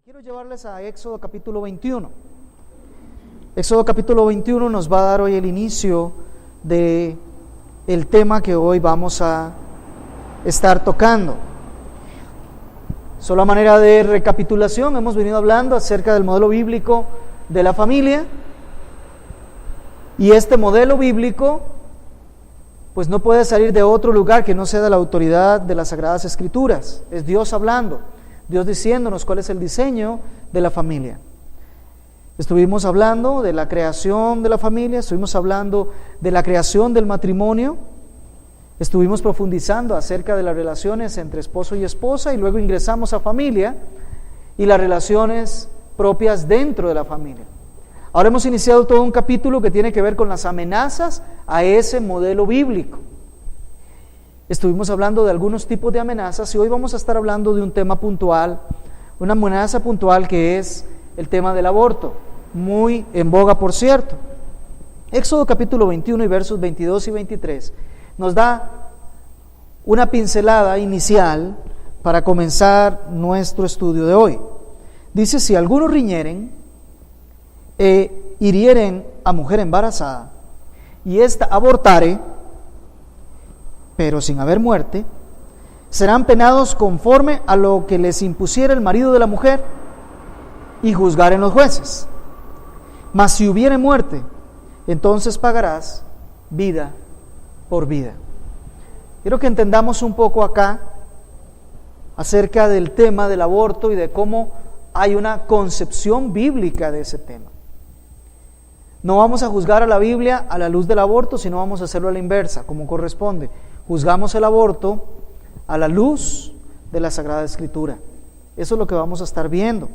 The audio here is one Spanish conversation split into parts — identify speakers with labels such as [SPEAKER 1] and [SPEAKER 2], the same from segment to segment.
[SPEAKER 1] Quiero llevarles a Éxodo capítulo 21. Éxodo capítulo 21 nos va a dar hoy el inicio de el tema que hoy vamos a estar tocando. Solo a manera de recapitulación, hemos venido hablando acerca del modelo bíblico de la familia, y este modelo bíblico pues no puede salir de otro lugar que no sea de la autoridad de las Sagradas Escrituras. Es Dios hablando, Dios diciéndonos cuál es el diseño de la familia. Estuvimos hablando de la creación de la familia, estuvimos hablando de la creación del matrimonio, estuvimos profundizando acerca de las relaciones entre esposo y esposa, y luego ingresamos a familia y las relaciones propias dentro de la familia. Ahora hemos iniciado todo un capítulo que tiene que ver con las amenazas a ese modelo bíblico. Estuvimos hablando de algunos tipos de amenazas y hoy vamos a estar hablando de un tema puntual, una amenaza puntual que es el tema del aborto, muy en boga por cierto. Éxodo capítulo 21 y versos 22 y 23 nos da una pincelada inicial para comenzar nuestro estudio de hoy. Dice: si algunos riñeren e hirieren a mujer embarazada y ésta abortare, pero sin haber muerte, serán penados conforme a lo que les impusiera el marido de la mujer y juzgaren los jueces. Mas si hubiere muerte, entonces pagarás vida por vida. Quiero que entendamos un poco acá acerca del tema del aborto y de cómo hay una concepción bíblica de ese tema. No vamos a juzgar a la Biblia a la luz del aborto, sino vamos a hacerlo a la inversa, como corresponde. Juzgamos el aborto a la luz de la Sagrada Escritura. Eso es lo que vamos a estar viendo.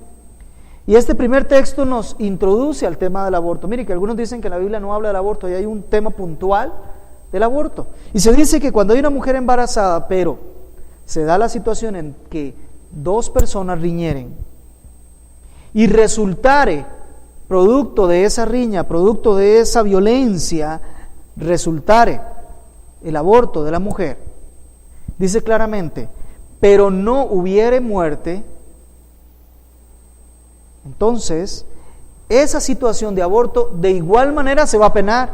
[SPEAKER 1] Y este primer texto nos introduce al tema del aborto. Mire que algunos dicen que la Biblia no habla del aborto, y hay un tema puntual del aborto. Y se dice que cuando hay una mujer embarazada, pero se da la situación en que dos personas riñeren y resultare, producto de esa riña, producto de esa violencia, resultare el aborto de la mujer, dice claramente, pero no hubiere muerte, entonces esa situación de aborto de igual manera se va a penar.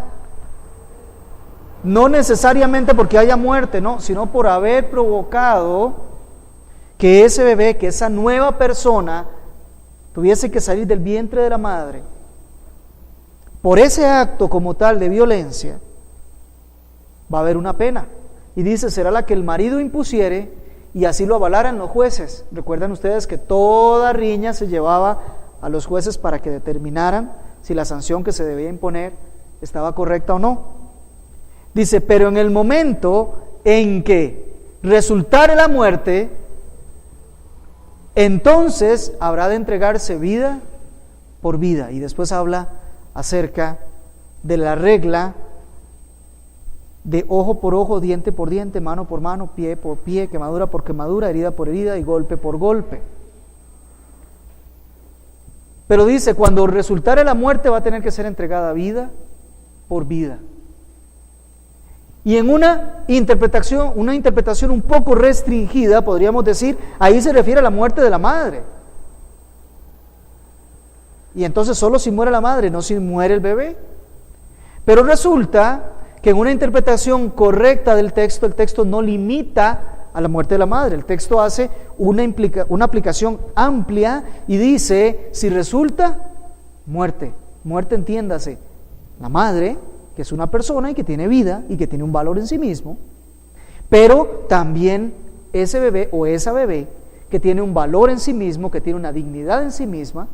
[SPEAKER 1] No necesariamente porque haya muerte, no, sino por haber provocado que ese bebé, que esa nueva persona tuviese que salir del vientre de la madre. Por ese acto como tal de violencia va a haber una pena. Y dice, será la que el marido impusiere, y así lo avalaran los jueces. Recuerdan ustedes que toda riña se llevaba a los jueces para que determinaran si la sanción que se debía imponer estaba correcta o no. Dice, pero en el momento en que resultare la muerte, entonces habrá de entregarse vida por vida. Y después habla acerca de la regla de ojo por ojo, diente por diente, mano por mano, pie por pie, quemadura por quemadura, herida por herida y golpe por golpe. Pero dice, cuando resultare la muerte va a tener que ser entregada vida por vida. Y en una interpretación un poco restringida, podríamos decir, ahí se refiere a la muerte de la madre. Y entonces solo si muere la madre, no si muere el bebé. Pero resulta que en una interpretación correcta del texto, el texto no limita a la muerte de la madre. El texto hace una aplicación amplia y dice, si resulta muerte, entiéndase, la madre, que es una persona y que tiene vida y que tiene un valor en sí mismo, pero también ese bebé o esa bebé que tiene un valor en sí mismo, que tiene una dignidad en sí misma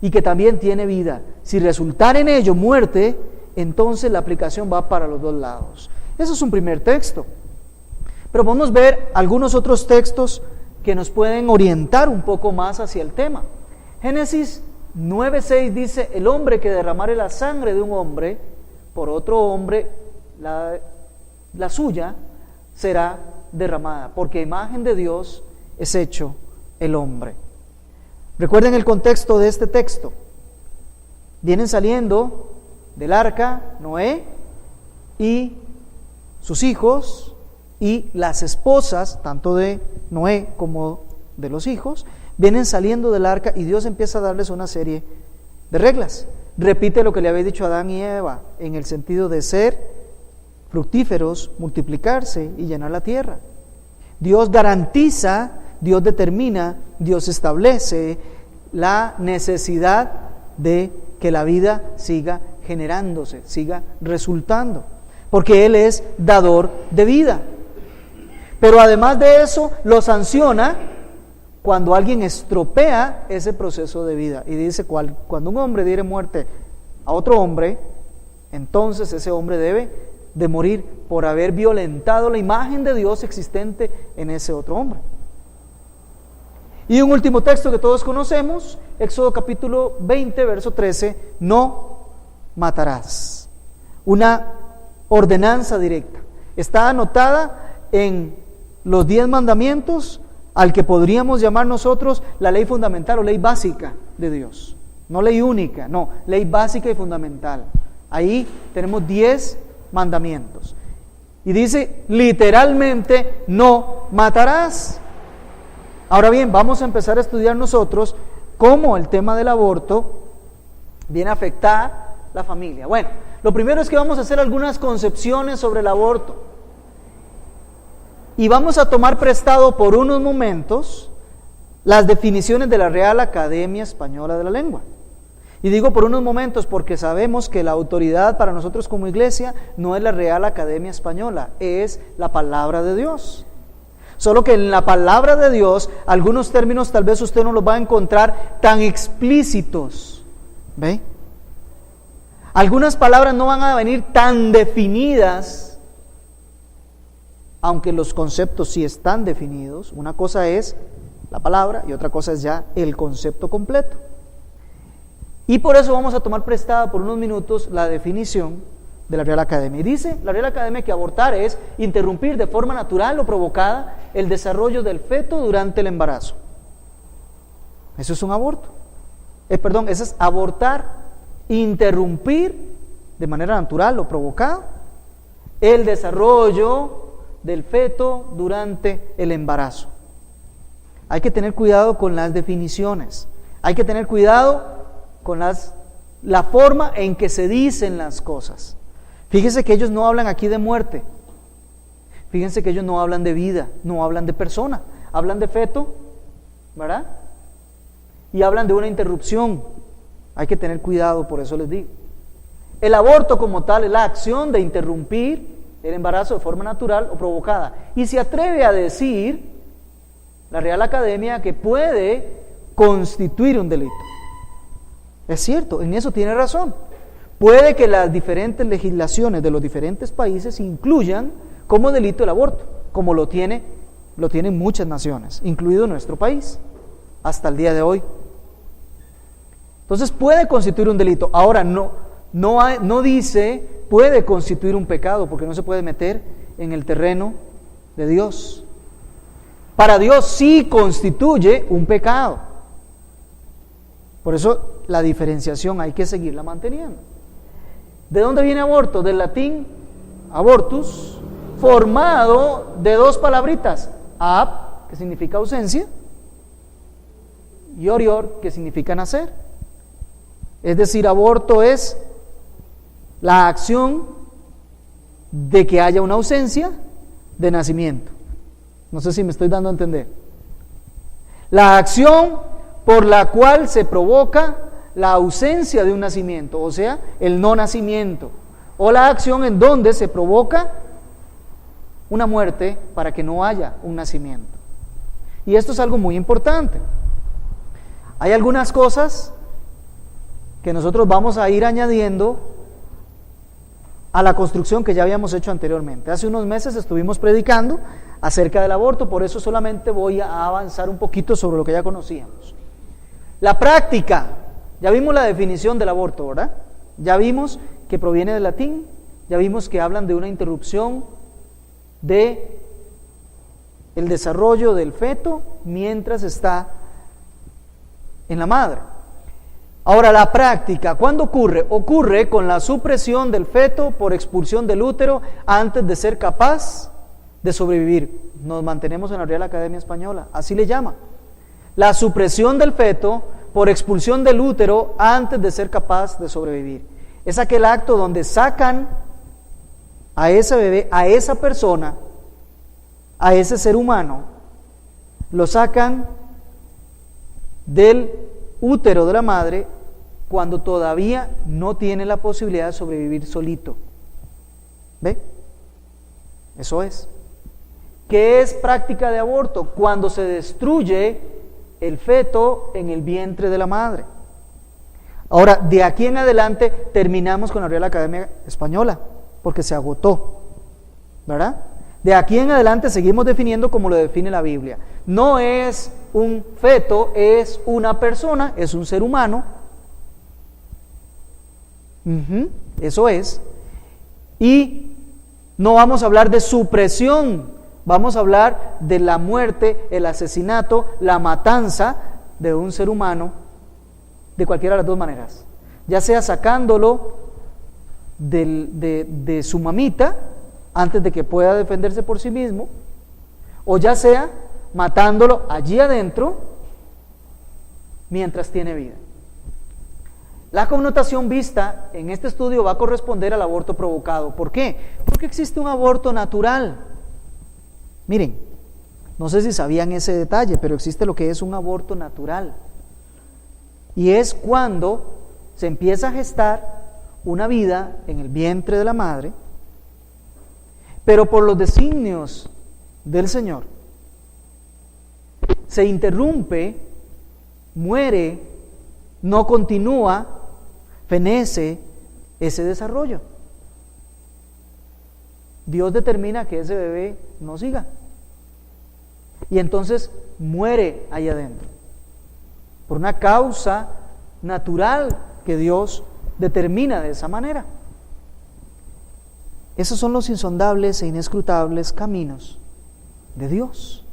[SPEAKER 1] y que también tiene vida. Si resultara en ello muerte, entonces la aplicación va para los dos lados. Eso es un primer texto. Pero podemos ver algunos otros textos que nos pueden orientar un poco más hacia el tema. Génesis 9:6 dice, el hombre que derramare la sangre de un hombre por otro hombre, la suya será derramada, porque imagen de Dios es hecho el hombre. Recuerden el contexto de este texto. Vienen saliendo del arca Noé y sus hijos y las esposas, tanto de Noé como de los hijos, vienen saliendo del arca y Dios empieza a darles una serie de reglas. Repite lo que le había dicho a Adán y Eva, en el sentido de ser fructíferos, multiplicarse y llenar la tierra. Dios garantiza, Dios determina, Dios establece la necesidad de que la vida siga generándose, siga resultando, porque Él es dador de vida. Pero además de eso, lo sanciona cuando alguien estropea ese proceso de vida. Y dice, cuando un hombre diere muerte a otro hombre, entonces ese hombre debe de morir por haber violentado la imagen de Dios existente en ese otro hombre. Y un último texto que todos conocemos, Éxodo capítulo 20, verso 13, no matarás. Una ordenanza directa. Está anotada en los 10 mandamientos, al que podríamos llamar nosotros la ley fundamental o ley básica de Dios. No ley única, no, ley básica y fundamental. Ahí tenemos 10 mandamientos. Y dice literalmente, no matarás. Ahora bien, vamos a empezar a estudiar nosotros cómo el tema del aborto viene a afectar la familia. Bueno, lo primero es que vamos a hacer algunas concepciones sobre el aborto. Y vamos a tomar prestado por unos momentos las definiciones de la Real Academia Española de la Lengua. Y digo por unos momentos porque sabemos que la autoridad para nosotros como iglesia no es la Real Academia Española, es la palabra de Dios. Solo que en la palabra de Dios, algunos términos tal vez usted no los va a encontrar tan explícitos. ¿Ve? Algunas palabras no van a venir tan definidas, aunque los conceptos sí están definidos. Una cosa es la palabra y otra cosa es ya el concepto completo. Y por eso vamos a tomar prestada por unos minutos la definición de la Real Academia. Y dice la Real Academia que abortar es interrumpir de forma natural o provocada el desarrollo del feto durante el embarazo. Eso es un aborto. Eso es abortar, interrumpir de manera natural o provocada el desarrollo del feto durante el embarazo. Hay que tener cuidado con las definiciones. Hay que tener cuidado con la forma en que se dicen las cosas. Fíjense que ellos no hablan aquí de muerte. Fíjense que ellos no hablan de vida, no hablan de persona. Hablan de feto, ¿verdad? Y hablan de una interrupción. Hay que tener cuidado, por eso les digo. El aborto como tal es la acción de interrumpir el embarazo de forma natural o provocada. Y se atreve a decir la Real Academia que puede constituir un delito. Es cierto, en eso tiene razón. Puede que las diferentes legislaciones de los diferentes países incluyan como delito el aborto, como lo tienen muchas naciones, incluido nuestro país, hasta el día de hoy. Entonces puede constituir un delito. Ahora no dice puede constituir un pecado, porque no se puede meter en el terreno de Dios. Para Dios sí constituye un pecado. Por eso la diferenciación hay que seguirla manteniendo. ¿De dónde viene aborto? Del latín abortus, formado de dos palabritas, ab, que significa ausencia, y orior, que significa nacer. Es decir, aborto es la acción de que haya una ausencia de nacimiento. No sé si me estoy dando a entender. La acción por la cual se provoca la ausencia de un nacimiento, o sea, el no nacimiento, o la acción en donde se provoca una muerte para que no haya un nacimiento. Y esto es algo muy importante. Hay algunas cosas que nosotros vamos a ir añadiendo a la construcción que ya habíamos hecho anteriormente. Hace unos meses estuvimos predicando acerca del aborto, por eso solamente voy a avanzar un poquito sobre lo que ya conocíamos. La práctica, ya vimos la definición del aborto, ¿verdad? Ya vimos que proviene del latín, ya vimos que hablan de una interrupción de el desarrollo del feto mientras está en la madre. Ahora, la práctica, ¿cuándo ocurre? Ocurre con la supresión del feto por expulsión del útero antes de ser capaz de sobrevivir. Nos mantenemos en la Real Academia Española, así le llama. la supresión del feto por expulsión del útero antes de ser capaz de sobrevivir. Es aquel acto donde sacan a ese bebé, a esa persona, a ese ser humano, lo sacan del útero de la madre cuando todavía no tiene la posibilidad de sobrevivir solito. ¿Ve? Eso es. ¿Qué es práctica de aborto? Cuando se destruye el feto en el vientre de la madre. Ahora, de aquí en adelante terminamos con la Real Academia Española, porque se agotó, ¿verdad? De aquí en adelante seguimos definiendo como lo define la Biblia. No es un feto, es una persona, es un ser humano. Eso es. Y no vamos a hablar de supresión, vamos a hablar de la muerte, el asesinato, la matanza de un ser humano, de cualquiera de las dos maneras. Ya sea sacándolo de su mamita antes de que pueda defenderse por sí mismo, o ya sea matándolo allí adentro mientras tiene vida. La connotación vista en este estudio va a corresponder al aborto provocado. ¿Por qué? Porque existe un aborto natural. Miren, no sé si sabían ese detalle, pero existe lo que es un aborto natural. Y es cuando se empieza a gestar una vida en el vientre de la madre, pero por los designios del Señor se interrumpe, muere, no continúa, fenece ese desarrollo. Dios determina que ese bebé no siga. Y entonces muere ahí adentro. Por una causa natural que Dios determina de esa manera. Esos son los insondables e inescrutables caminos de Dios.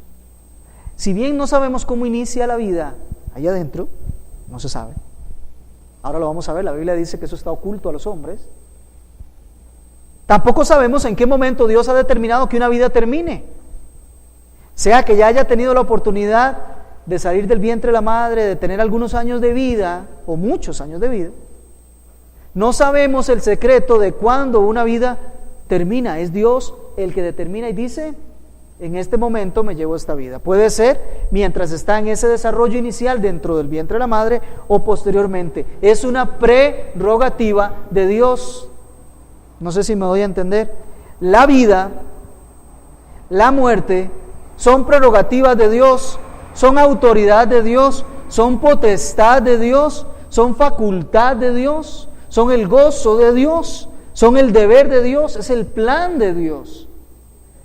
[SPEAKER 1] Si bien no sabemos cómo inicia la vida allá adentro, no se sabe. Ahora lo vamos a ver, la Biblia dice que eso está oculto a los hombres. Tampoco sabemos en qué momento Dios ha determinado que una vida termine. Sea que ya haya tenido la oportunidad de salir del vientre de la madre, de tener algunos años de vida, o muchos años de vida. No sabemos el secreto de cuándo una vida termina. Es Dios el que determina y dice, en este momento me llevo esta vida. Puede ser mientras está en ese desarrollo inicial dentro del vientre de la madre o posteriormente. Es una prerrogativa de Dios. No sé si me doy a entender. La vida, la muerte, son prerrogativas de Dios, son autoridad de Dios, son potestad de Dios, son facultad de Dios, son el gozo de Dios, son el deber de Dios, es el plan de Dios.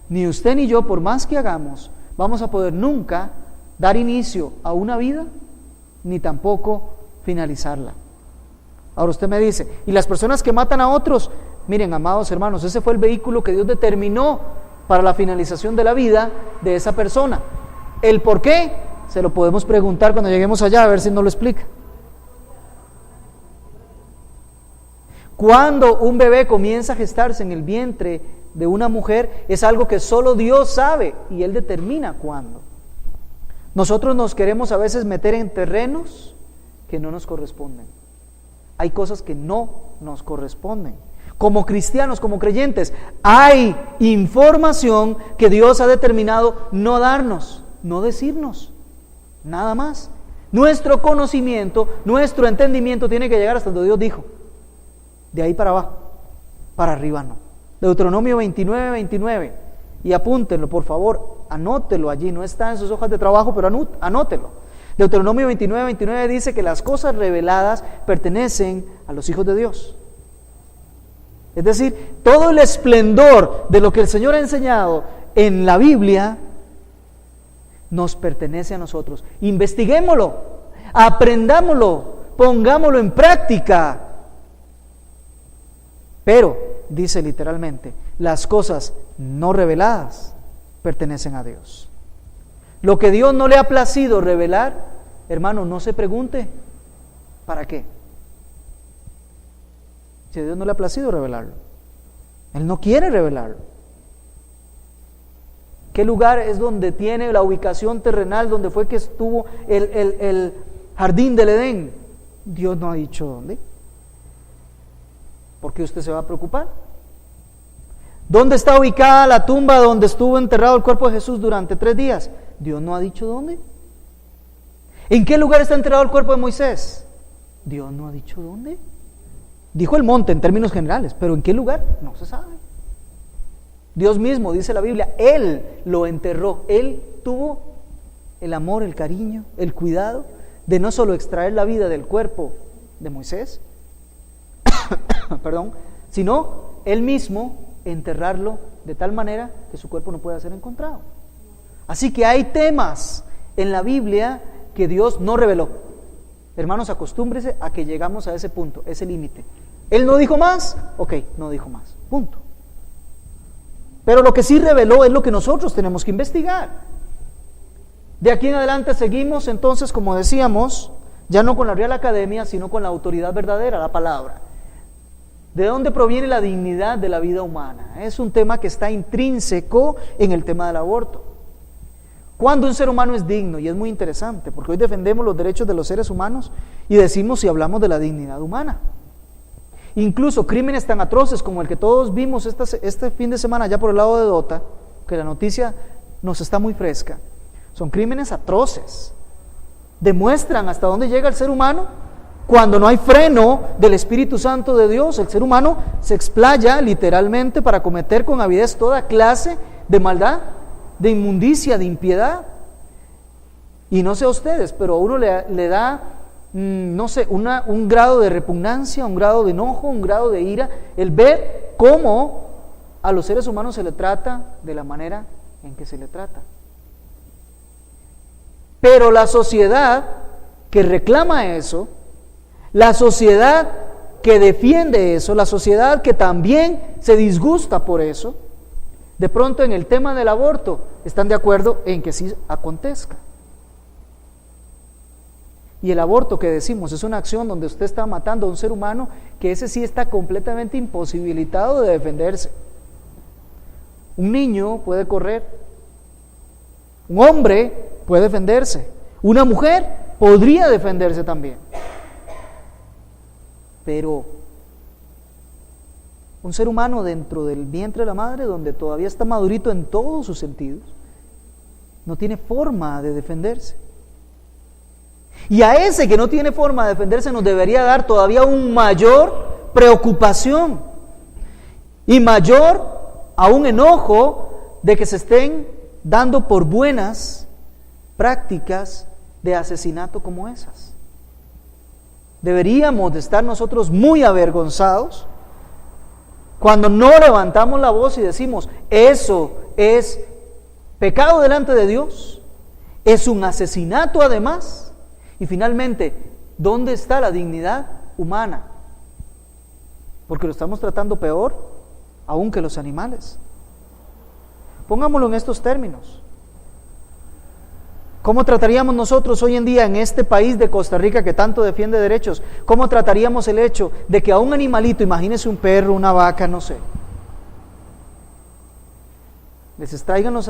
[SPEAKER 1] Ni usted ni yo, por más que hagamos, vamos a poder nunca dar inicio a una vida, ni tampoco finalizarla. Ahora usted me dice, ¿y las personas que matan a otros? Miren, amados hermanos, ese fue el vehículo que Dios determinó para la finalización de la vida de esa persona. ¿El por qué? Se lo podemos preguntar cuando lleguemos allá, a ver si nos lo explica. Cuando un bebé comienza a gestarse en el vientre de una mujer, es algo que solo Dios sabe y Él determina cuándo. Nosotros nos queremos a veces meter en terrenos que no nos corresponden. Hay cosas que no nos corresponden. Como cristianos, como creyentes, hay información que Dios ha determinado no darnos, no decirnos, nada más. Nuestro conocimiento, nuestro entendimiento tiene que llegar hasta donde Dios dijo. De ahí para abajo, para arriba no. Deuteronomio 29:29, y apúntenlo por favor, anótelo allí, no está en sus hojas de trabajo, pero anótelo. Deuteronomio 29:29 dice que las cosas reveladas pertenecen a los hijos de Dios. Es decir, todo el esplendor de lo que el Señor ha enseñado en la Biblia nos pertenece a nosotros. Investiguémoslo, aprendámoslo, pongámoslo en práctica. Pero, dice literalmente, las cosas no reveladas pertenecen a Dios. Lo que Dios no le ha placido revelar, hermano, no se pregunte, ¿para qué? Si a Dios no le ha placido revelarlo, Él no quiere revelarlo. ¿Qué lugar es donde tiene la ubicación terrenal, donde fue que estuvo el jardín del Edén? Dios no ha dicho dónde. ¿Por qué usted se va a preocupar? ¿Dónde está ubicada la tumba donde estuvo enterrado el cuerpo de Jesús durante 3 días? Dios no ha dicho dónde. ¿En qué lugar está enterrado el cuerpo de Moisés? Dios no ha dicho dónde. Dijo el monte en términos generales, pero ¿en qué lugar? No se sabe. Dios mismo, dice la Biblia, Él lo enterró. Él tuvo el amor, el cariño, el cuidado de no solo extraer la vida del cuerpo de Moisés, perdón, sino Él mismo enterrarlo de tal manera que su cuerpo no pueda ser encontrado. Así que hay temas en la Biblia que Dios no reveló. Hermanos, acostúmbrese a que llegamos a ese punto, ese límite. Él no dijo más, ok, no dijo más, punto. Pero lo que sí reveló es lo que nosotros tenemos que investigar. De aquí en adelante seguimos entonces, como decíamos, ya no con la Real Academia, sino con la autoridad verdadera, la palabra. ¿De dónde proviene la dignidad de la vida humana? Es un tema que está intrínseco en el tema del aborto. ¿Cuándo un ser humano es digno? Y es muy interesante, porque hoy defendemos los derechos de los seres humanos y decimos y hablamos de la dignidad humana. Incluso crímenes tan atroces como el que todos vimos este fin de semana allá por el lado de Dota, que la noticia nos está muy fresca, son crímenes atroces. Demuestran hasta dónde llega el ser humano cuando no hay freno del Espíritu Santo de Dios. El ser humano se explaya literalmente para cometer con avidez toda clase de maldad, de inmundicia, de impiedad. Y no sé a ustedes, pero a uno le da, no sé, un grado de repugnancia, un grado de enojo, un grado de ira, el ver cómo a los seres humanos se le trata de la manera en que se le trata. Pero la sociedad que reclama eso, la sociedad que defiende eso, la sociedad que también se disgusta por eso, de pronto en el tema del aborto están de acuerdo en que sí acontezca. Y el aborto que decimos es una acción donde usted está matando a un ser humano que ese sí está completamente imposibilitado de defenderse. Un niño puede correr, un hombre puede defenderse, una mujer podría defenderse también. Pero un ser humano dentro del vientre de la madre, donde todavía está madurito en todos sus sentidos, no tiene forma de defenderse. Y a ese que no tiene forma de defenderse nos debería dar todavía un mayor preocupación y mayor aún enojo de que se estén dando por buenas prácticas de asesinato como esas. Deberíamos de estar nosotros muy avergonzados cuando no levantamos la voz y decimos, eso es pecado delante de Dios, es un asesinato además. Y finalmente, ¿dónde está la dignidad humana? Porque lo estamos tratando peor aún que los animales. Pongámoslo en estos términos. ¿Cómo trataríamos nosotros hoy en día en este país de Costa Rica que tanto defiende derechos? ¿Cómo trataríamos el hecho de que a un animalito, imagínese un perro, una vaca, no sé, les extraigan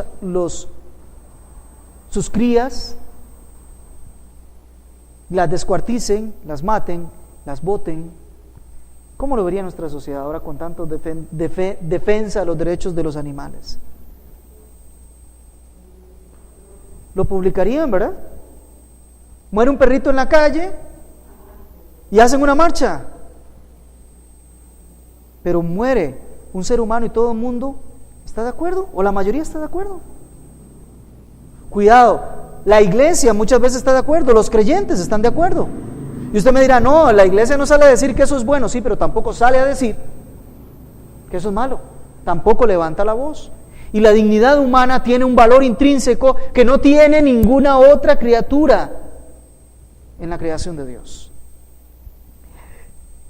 [SPEAKER 1] sus crías, las descuarticen, las maten, las boten? ¿Cómo lo vería nuestra sociedad ahora con tanto defensa de los derechos de los animales? Lo publicarían, ¿verdad? Muere un perrito en la calle y hacen una marcha. Pero muere un ser humano y todo el mundo está de acuerdo, o la mayoría está de acuerdo. Cuidado. La iglesia muchas veces está de acuerdo, los creyentes están de acuerdo. Y usted me dirá, no, la iglesia no sale a decir que eso es bueno, sí, pero tampoco sale a decir que eso es malo. Tampoco levanta la voz. Y la dignidad humana tiene un valor intrínseco que no tiene ninguna otra criatura en la creación de Dios.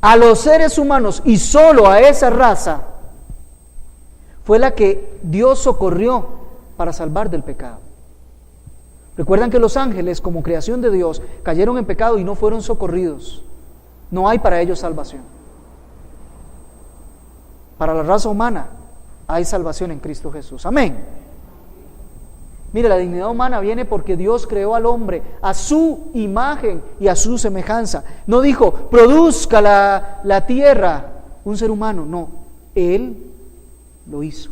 [SPEAKER 1] A los seres humanos y solo a esa raza fue la que Dios socorrió para salvar del pecado. Recuerdan que los ángeles, como creación de Dios, cayeron en pecado y no fueron socorridos. No hay para ellos salvación. Para la raza humana hay salvación en Cristo Jesús. Amén. Mire, la dignidad humana viene porque Dios creó al hombre a su imagen y a su semejanza. No dijo, produzca la tierra un ser humano. No, Él lo hizo.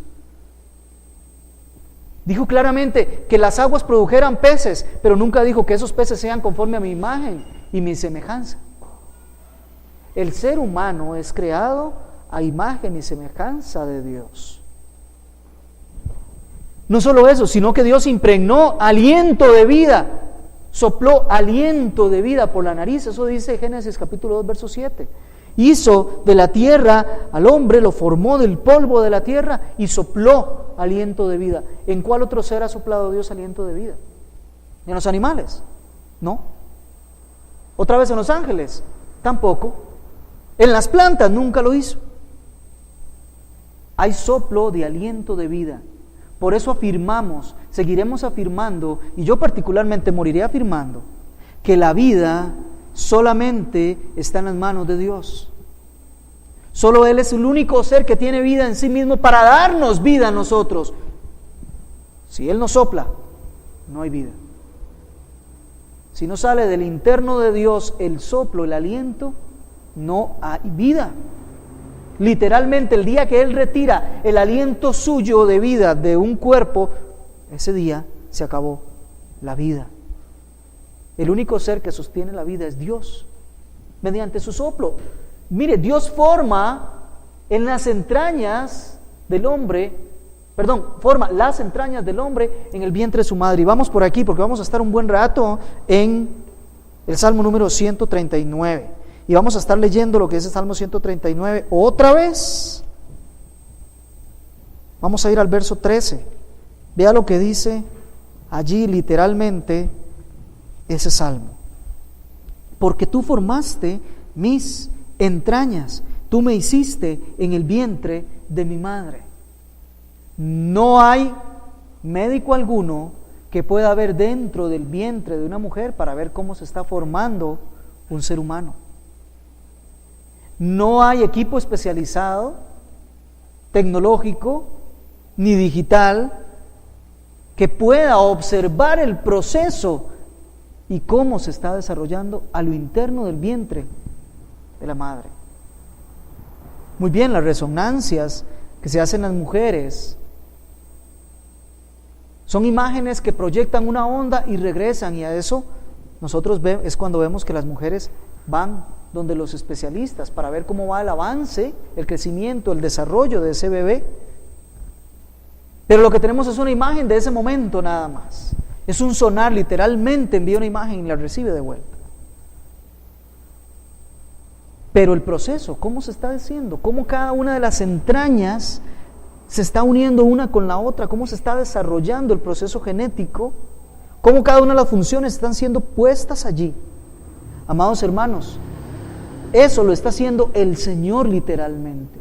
[SPEAKER 1] Dijo claramente que las aguas produjeran peces, pero nunca dijo que esos peces sean conforme a mi imagen y mi semejanza. El ser humano es creado a imagen y semejanza de Dios. No solo eso, sino que Dios impregnó aliento de vida, sopló aliento de vida por la nariz. Eso dice Génesis capítulo 2, verso 7. Hizo de la tierra al hombre, lo formó del polvo de la tierra y sopló aliento de vida. ¿En cuál otro ser ha soplado Dios aliento de vida? ¿En los animales? No. ¿Otra vez en los ángeles? Tampoco. En las plantas nunca lo hizo. Hay soplo de aliento de vida. Por eso afirmamos, seguiremos afirmando, y yo particularmente moriré afirmando, que la vida solamente está en las manos de Dios. Solo Él es el único ser que tiene vida en sí mismo para darnos vida a nosotros. Si Él no sopla, no hay vida. Si no sale del interno de Dios el soplo, el aliento, no hay vida. Literalmente, el día que Él retira el aliento suyo de vida de un cuerpo, ese día se acabó la vida. El único ser que sostiene la vida es Dios, mediante su soplo. Mire, Dios forma en las entrañas del hombre, forma las entrañas del hombre en el vientre de su madre. Y vamos por aquí porque vamos a estar un buen rato en el Salmo número 139. Y vamos a estar leyendo lo que es el Salmo 139 otra vez. Vamos a ir al verso 13. Vea lo que dice allí literalmente ese salmo. Porque tú formaste mis entrañas, tú me hiciste en el vientre de mi madre. No hay médico alguno que pueda ver dentro del vientre de una mujer para ver cómo se está formando un ser humano. No hay equipo especializado, tecnológico, ni digital, que pueda observar el proceso y cómo se está desarrollando a lo interno del vientre de la madre. Muy bien, las resonancias que se hacen las mujeres son imágenes que proyectan una onda y regresan, y a eso nosotros es cuando vemos que las mujeres van donde los especialistas para ver cómo va el avance, el crecimiento, el desarrollo de ese bebé. Pero lo que tenemos es una imagen de ese momento nada más. Es un sonar, literalmente envía una imagen y la recibe de vuelta. Pero el proceso, ¿cómo se está haciendo? ¿Cómo cada una de las entrañas se está uniendo una con la otra? ¿Cómo se está desarrollando el proceso genético? ¿Cómo cada una de las funciones están siendo puestas allí? Amados hermanos, eso lo está haciendo el Señor literalmente.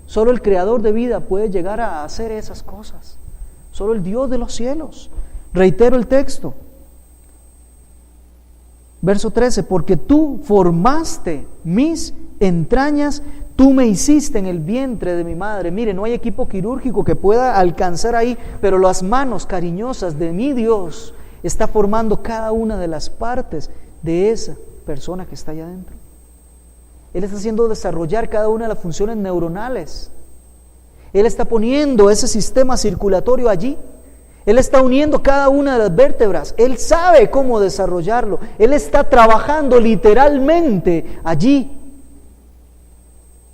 [SPEAKER 1] Solo el Creador de vida puede llegar a hacer esas cosas. Solo el Dios de los cielos. Reitero el texto. Verso 13, porque tú formaste mis entrañas, tú me hiciste en el vientre de mi madre. Mire, no hay equipo quirúrgico que pueda alcanzar ahí, pero las manos cariñosas de mi Dios está formando cada una de las partes de esa persona que está allá adentro. Él está haciendo desarrollar cada una de las funciones neuronales. Él está poniendo ese sistema circulatorio allí. Él está uniendo cada una de las vértebras. Él sabe cómo desarrollarlo. Él está trabajando literalmente allí,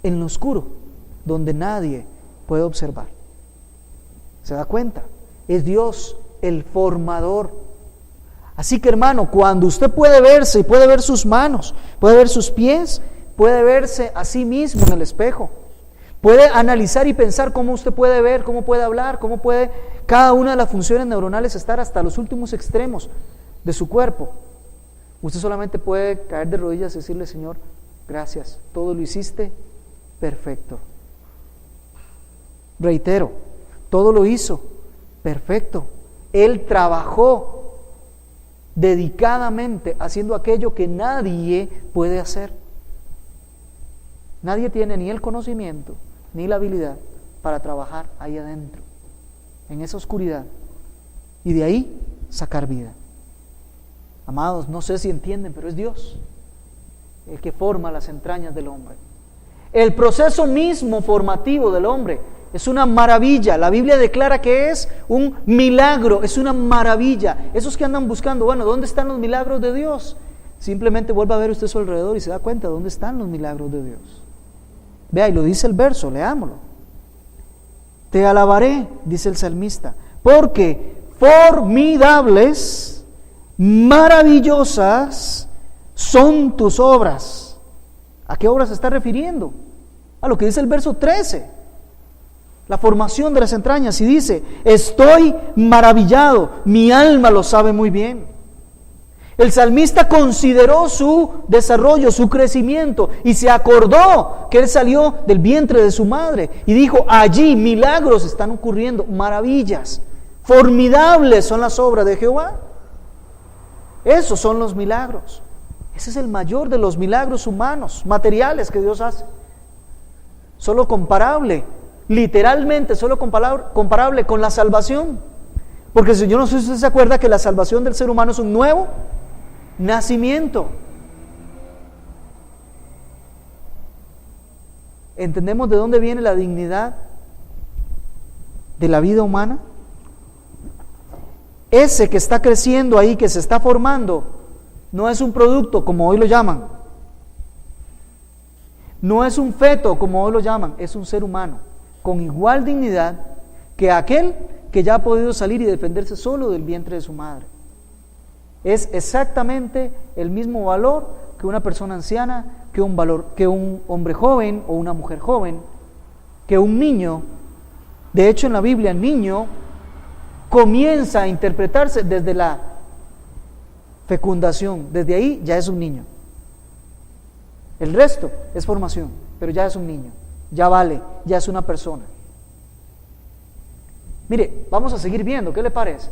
[SPEAKER 1] en lo oscuro, donde nadie puede observar. ¿Se da cuenta? Es Dios el formador. Así que, hermano, cuando usted puede verse y puede ver sus manos, puede ver sus pies, puede verse a sí mismo en el espejo, puede analizar y pensar cómo usted puede ver, cómo puede hablar, cómo puede cada una de las funciones neuronales estar hasta los últimos extremos de su cuerpo. Usted solamente puede caer de rodillas y decirle: Señor, gracias, todo lo hiciste perfecto. Reitero, todo lo hizo perfecto. Él trabajó dedicadamente haciendo aquello que nadie puede hacer. Nadie tiene ni el conocimiento ni la habilidad para trabajar ahí adentro, en esa oscuridad y de ahí sacar vida. Amados, no sé si entienden, pero es Dios el que forma las entrañas del hombre. El proceso mismo formativo del hombre es una maravilla. La Biblia declara que es un milagro, es una maravilla. Esos que andan buscando, bueno, ¿dónde están los milagros de Dios? Simplemente vuelva a ver usted a su alrededor y se da cuenta dónde están los milagros de Dios. Vea, y lo dice el verso, leámoslo. Te alabaré, dice el salmista, porque formidables, maravillosas son tus obras. ¿A qué obras se está refiriendo? A lo que dice el verso 13. La formación de las entrañas. Y dice, estoy maravillado, mi alma lo sabe muy bien. El salmista consideró su desarrollo, su crecimiento, y se acordó que él salió del vientre de su madre. Y dijo, allí milagros están ocurriendo, maravillas. Formidables son las obras de Jehová. Esos son los milagros. Ese es el mayor de los milagros humanos, materiales que Dios hace. Solo comparable, literalmente solo comparable con la salvación. Porque si yo no sé si usted se acuerda que la salvación del ser humano es un nuevo nacimiento. ¿Entendemos de dónde viene la dignidad de la vida humana? Ese que está creciendo ahí, que se está formando, no es un producto como hoy lo llaman, no es un feto como hoy lo llaman, es un ser humano con igual dignidad que aquel que ya ha podido salir y defenderse solo del vientre de su madre. Es exactamente el mismo valor que una persona anciana, que un hombre joven o una mujer joven, que un niño. De hecho, en la Biblia el niño comienza a interpretarse desde la fecundación, desde ahí ya es un niño. El resto es formación, pero ya es un niño, ya vale, ya es una persona. Mire, vamos a seguir viendo, ¿qué le parece?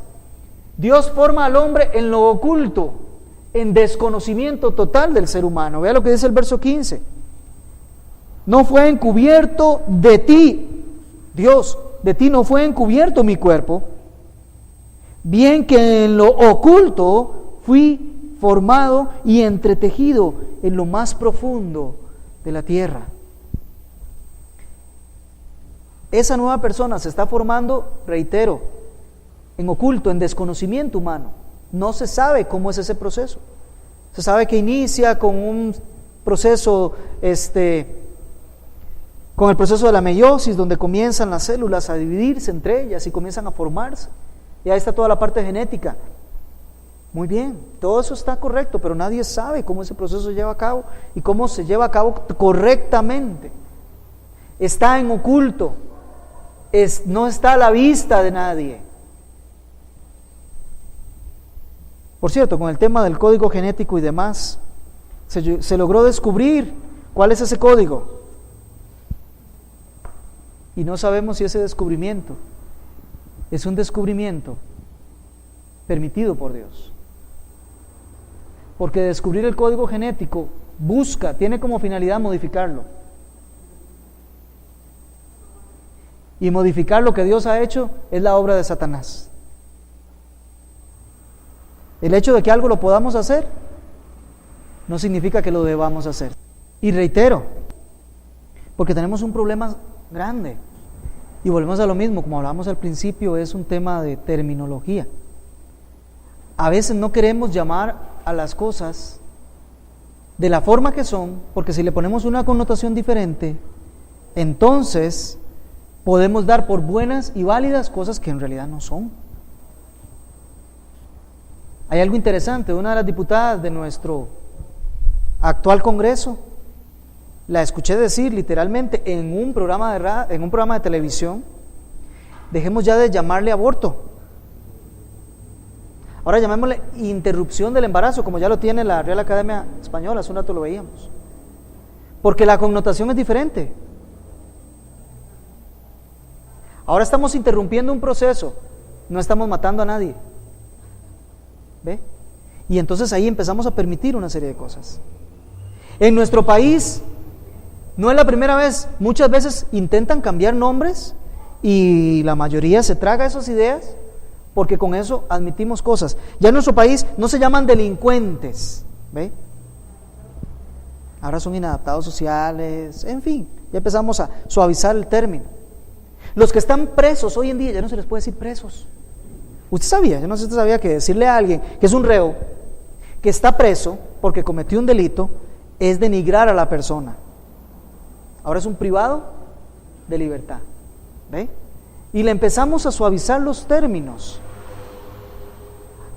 [SPEAKER 1] Dios forma al hombre en lo oculto, en desconocimiento total del ser humano. Vea lo que dice el verso 15. No fue encubierto de ti, Dios, de ti no fue encubierto mi cuerpo, bien que en lo oculto fui formado y entretejido en lo más profundo de la tierra. Esa nueva persona se está formando, reitero, en oculto, en desconocimiento humano. No se sabe cómo es ese proceso. Se sabe que inicia con un proceso, con el proceso de la meiosis, donde comienzan las células a dividirse entre ellas y comienzan a formarse. Y ahí está toda la parte genética. Muy bien, todo eso está correcto, pero nadie sabe cómo ese proceso se lleva a cabo y cómo se lleva a cabo correctamente. Está en oculto, no está a la vista de nadie. Por cierto, con el tema del código genético y demás, se logró descubrir cuál es ese código. Y no sabemos si ese descubrimiento es un descubrimiento permitido por Dios. Porque descubrir el código genético tiene como finalidad modificarlo. Y modificar lo que Dios ha hecho es la obra de Satanás. El hecho de que algo lo podamos hacer no significa que lo debamos hacer. Y reitero, porque tenemos un problema grande. Y volvemos a lo mismo, como hablábamos al principio, es un tema de terminología. A veces no queremos llamar a las cosas de la forma que son, porque si le ponemos una connotación diferente, entonces podemos dar por buenas y válidas cosas que en realidad no son. Hay algo interesante, una de las diputadas de nuestro actual Congreso, la escuché decir literalmente en un programa de televisión: dejemos ya de llamarle aborto, ahora llamémosle interrupción del embarazo, como ya lo tiene la Real Academia Española, hace un rato lo veíamos, porque la connotación es diferente. Ahora estamos interrumpiendo un proceso, no estamos matando a nadie. ¿Ve? Y entonces ahí empezamos a permitir una serie de cosas. En nuestro país no es la primera vez, muchas veces intentan cambiar nombres y la mayoría se traga esas ideas porque con eso admitimos cosas. Ya en nuestro país no se llaman delincuentes, ¿ve? Ahora son inadaptados sociales, en fin, ya empezamos a suavizar el término. Los que están presos hoy en día ya no se les puede decir presos. Usted sabía, yo no sé si usted sabía que decirle a alguien que es un reo, que está preso porque cometió un delito, es denigrar a la persona. Ahora es un privado de libertad, ¿ve? Y le empezamos a suavizar los términos,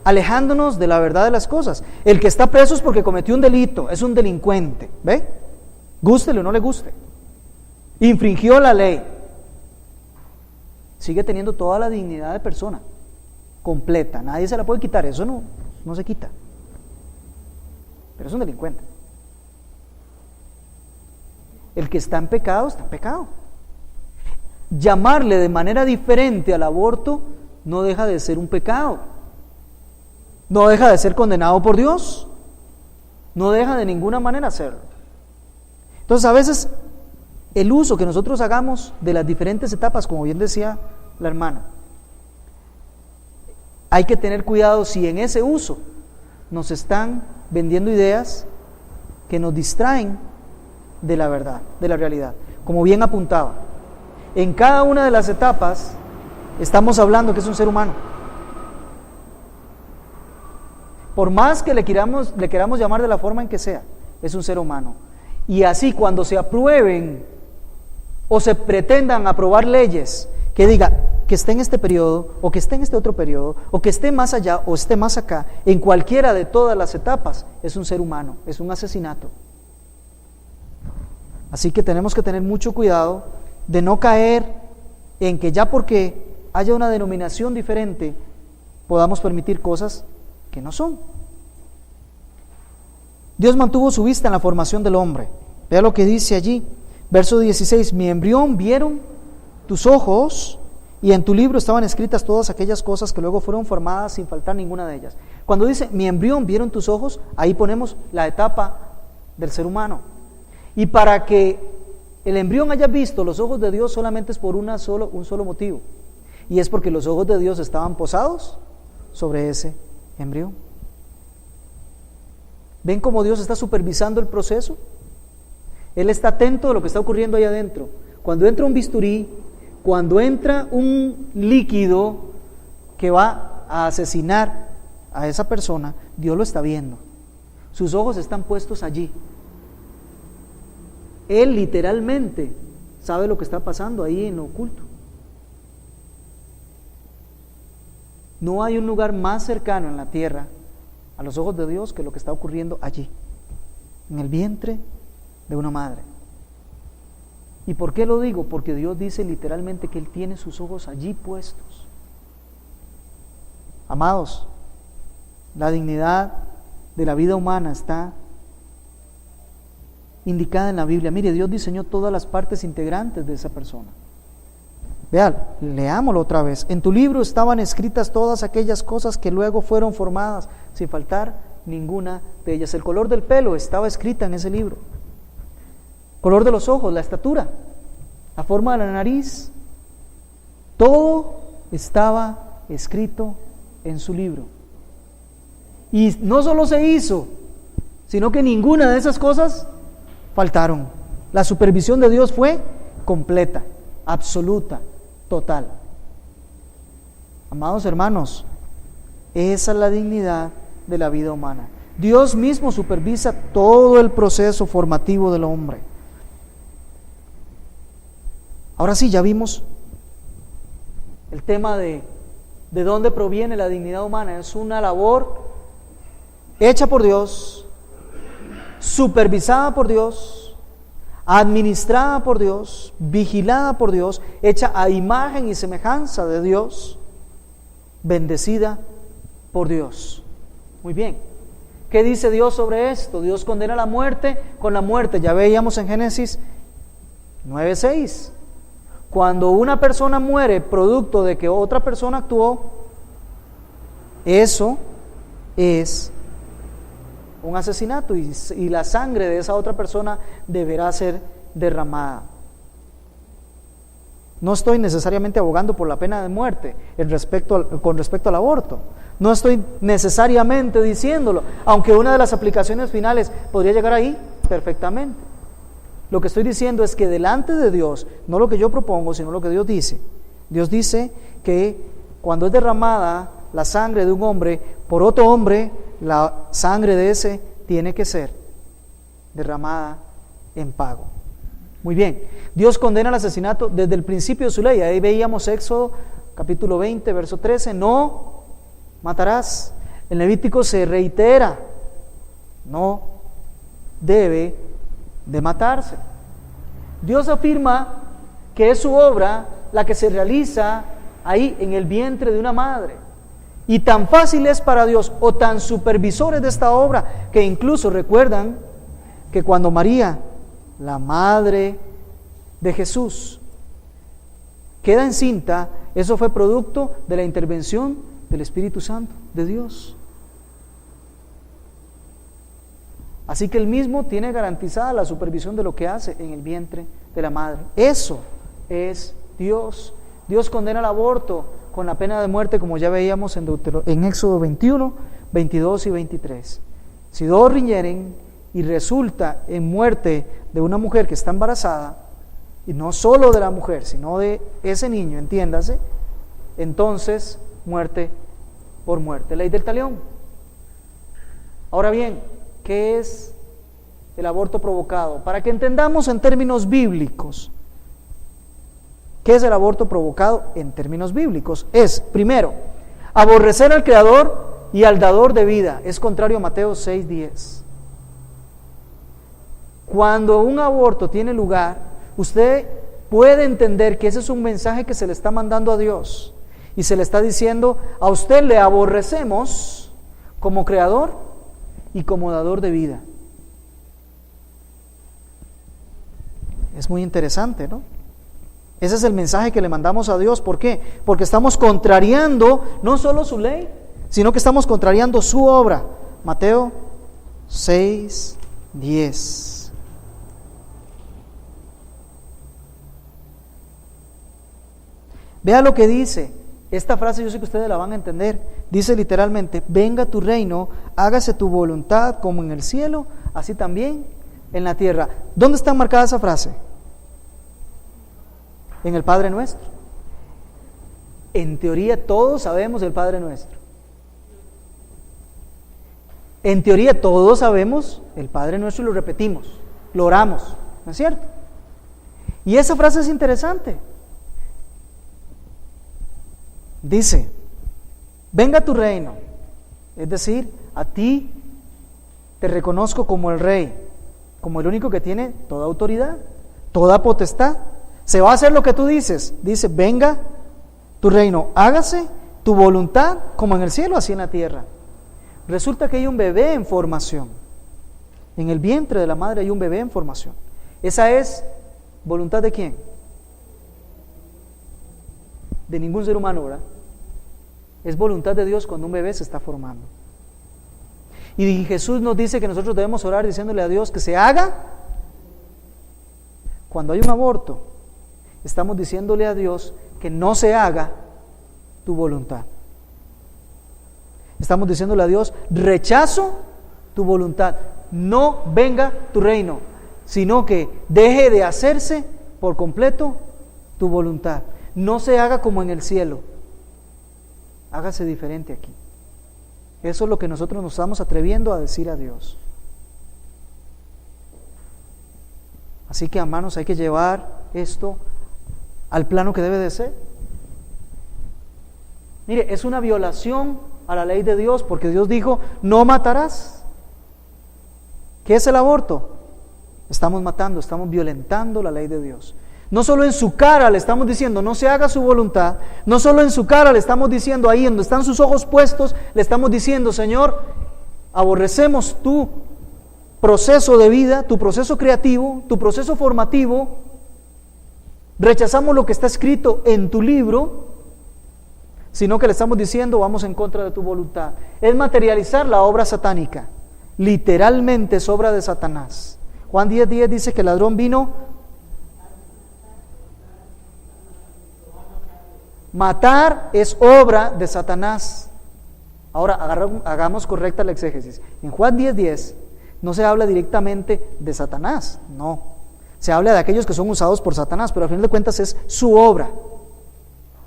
[SPEAKER 1] alejándonos de la verdad de las cosas. El que está preso es porque cometió un delito, es un delincuente, ¿ve? Gústele o no le guste. Infringió la ley. Sigue teniendo toda la dignidad de persona, completa, nadie se la puede quitar, eso no se quita. Pero es un delincuente. El que está en pecado, está en pecado. Llamarle de manera diferente al aborto no deja de ser un pecado. No deja de ser condenado por Dios. No deja de ninguna manera hacerlo. Entonces, a veces, el uso que nosotros hagamos de las diferentes etapas, como bien decía la hermana, hay que tener cuidado si en ese uso nos están vendiendo ideas que nos distraen de la verdad, de la realidad. Como bien apuntaba, en cada una de las etapas estamos hablando que es un ser humano. Por más que le queramos llamar de la forma en que sea, es un ser humano. Y así cuando se aprueben o se pretendan aprobar leyes que diga que esté en este periodo, o que esté en este otro periodo, o que esté más allá, o esté más acá, en cualquiera de todas las etapas, es un ser humano, es un asesinato. Así que tenemos que tener mucho cuidado de no caer en que ya porque haya una denominación diferente, podamos permitir cosas que no son. Dios mantuvo su vista en la formación del hombre. Vea lo que dice allí, verso 16, mi embrión vieron tus ojos, y en tu libro estaban escritas todas aquellas cosas que luego fueron formadas sin faltar ninguna de ellas. Cuando dice, mi embrión vieron tus ojos, ahí ponemos la etapa del ser humano. Y para que el embrión haya visto los ojos de Dios solamente es por un solo motivo. Y es porque los ojos de Dios estaban posados sobre ese embrión. ¿Ven cómo Dios está supervisando el proceso? Él está atento a lo que está ocurriendo ahí adentro. Cuando entra un bisturí, cuando entra un líquido que va a asesinar a esa persona, Dios lo está viendo. Sus ojos están puestos allí. Él literalmente sabe lo que está pasando ahí en lo oculto. No hay un lugar más cercano en la tierra a los ojos de Dios que lo que está ocurriendo allí, en el vientre de una madre. ¿Y por qué lo digo? Porque Dios dice literalmente que Él tiene sus ojos allí puestos. Amados, la dignidad de la vida humana está indicada en la Biblia. Mire, Dios diseñó todas las partes integrantes de esa persona. Vean, leámoslo otra vez. En tu libro estaban escritas todas aquellas cosas que luego fueron formadas, sin faltar ninguna de ellas. El color del pelo estaba escrita en ese libro. Color de los ojos, la estatura, la forma de la nariz, todo estaba escrito en su libro. Y no solo se hizo, sino que ninguna de esas cosas faltaron. La supervisión de Dios fue completa, absoluta, total. Amados hermanos, esa es la dignidad de la vida humana. Dios mismo supervisa todo el proceso formativo del hombre. Ahora sí, ya vimos el tema de dónde proviene la dignidad humana. Es una labor hecha por Dios, supervisada por Dios, administrada por Dios, vigilada por Dios, hecha a imagen y semejanza de Dios, bendecida por Dios. Muy bien. ¿Qué dice Dios sobre esto? Dios condena la muerte con la muerte. Ya veíamos en Génesis 9:6. Cuando una persona muere producto de que otra persona actuó, eso es un asesinato y la sangre de esa otra persona deberá ser derramada. No estoy necesariamente abogando por la pena de muerte con respecto al aborto. No estoy necesariamente diciéndolo, aunque una de las aplicaciones finales podría llegar ahí perfectamente. Lo que estoy diciendo es que delante de Dios, no lo que yo propongo, sino lo que Dios dice. Dios dice que cuando es derramada la sangre de un hombre por otro hombre, la sangre de ese tiene que ser derramada en pago. Muy bien, Dios condena el asesinato desde el principio de su ley. Ahí veíamos Éxodo capítulo 20, verso 13, no matarás. En Levítico se reitera, no debe de matarse. Dios afirma que es su obra la que se realiza ahí en el vientre de una madre. Y tan fácil es para Dios, o tan supervisores de esta obra, que incluso recuerdan que cuando María, la madre de Jesús, queda encinta, eso fue producto de la intervención del Espíritu Santo de Dios. Así que Él mismo tiene garantizada la supervisión de lo que hace en el vientre de la madre. Eso es Dios. Dios condena el aborto con la pena de muerte, como ya veíamos en Éxodo 21, 22 y 23. Si dos riñeren y resulta en muerte de una mujer que está embarazada, y no solo de la mujer, sino de ese niño, entiéndase, entonces muerte por muerte. Ley del talión. Ahora bien, ¿qué es el aborto provocado? Para que entendamos en términos bíblicos, ¿qué es el aborto provocado en términos bíblicos? Es, primero, aborrecer al Creador y al dador de vida. Es contrario a Mateo 6:10. Cuando un aborto tiene lugar, usted puede entender que ese es un mensaje que se le está mandando a Dios. Y se le está diciendo, a usted le aborrecemos como Creador y como dador de vida. Es muy interesante, ¿no? Ese es el mensaje que le mandamos a Dios. ¿Por qué? Porque estamos contrariando no solo su ley, sino que estamos contrariando su obra. Mateo 6:10. Vea lo que dice. Esta frase yo sé que ustedes la van a entender. Dice literalmente, venga tu reino, hágase tu voluntad como en el cielo, así también en la tierra. ¿Dónde está marcada esa frase? En el Padre Nuestro. En teoría todos sabemos el Padre Nuestro. En teoría todos sabemos el Padre Nuestro y lo repetimos, lo oramos, ¿no es cierto? Y esa frase es interesante. Dice, venga tu reino, es decir, a ti te reconozco como el Rey, como el único que tiene toda autoridad, toda potestad. Se va a hacer lo que tú dices. Dice, venga tu reino, hágase tu voluntad como en el cielo, así en la tierra. Resulta que hay un bebé en formación. En el vientre de la madre hay un bebé en formación. ¿Esa es voluntad de quién? De ningún ser humano, ¿verdad? Es voluntad de Dios cuando un bebé se está formando. Y Jesús nos dice que nosotros debemos orar diciéndole a Dios que se haga. Cuando hay un aborto, estamos diciéndole a Dios que no se haga tu voluntad. Estamos diciéndole a Dios, rechazo tu voluntad, no venga tu reino, sino que deje de hacerse por completo tu voluntad. No se haga como en el cielo, hágase diferente aquí. Eso es lo que nosotros nos estamos atreviendo a decir a Dios. Así que, hermanos, hay que llevar esto al plano que debe de ser. Mire, es una violación a la ley de Dios, porque Dios dijo, no matarás. ¿Qué es el aborto? Estamos matando, estamos violentando la ley de Dios. No solo en su cara le estamos diciendo, no se haga su voluntad, no solo en su cara le estamos diciendo, ahí donde están sus ojos puestos, le estamos diciendo, Señor, aborrecemos tu proceso de vida, tu proceso creativo, tu proceso formativo, rechazamos lo que está escrito en tu libro, sino que le estamos diciendo, vamos en contra de tu voluntad. Es materializar la obra satánica, literalmente es obra de Satanás. Juan 10:10 dice que el ladrón vino Matar es obra de Satanás. Ahora, hagamos correcta la exégesis. En Juan 10:10 no se habla directamente de Satanás, no. Se habla de aquellos que son usados por Satanás, pero al final de cuentas es su obra.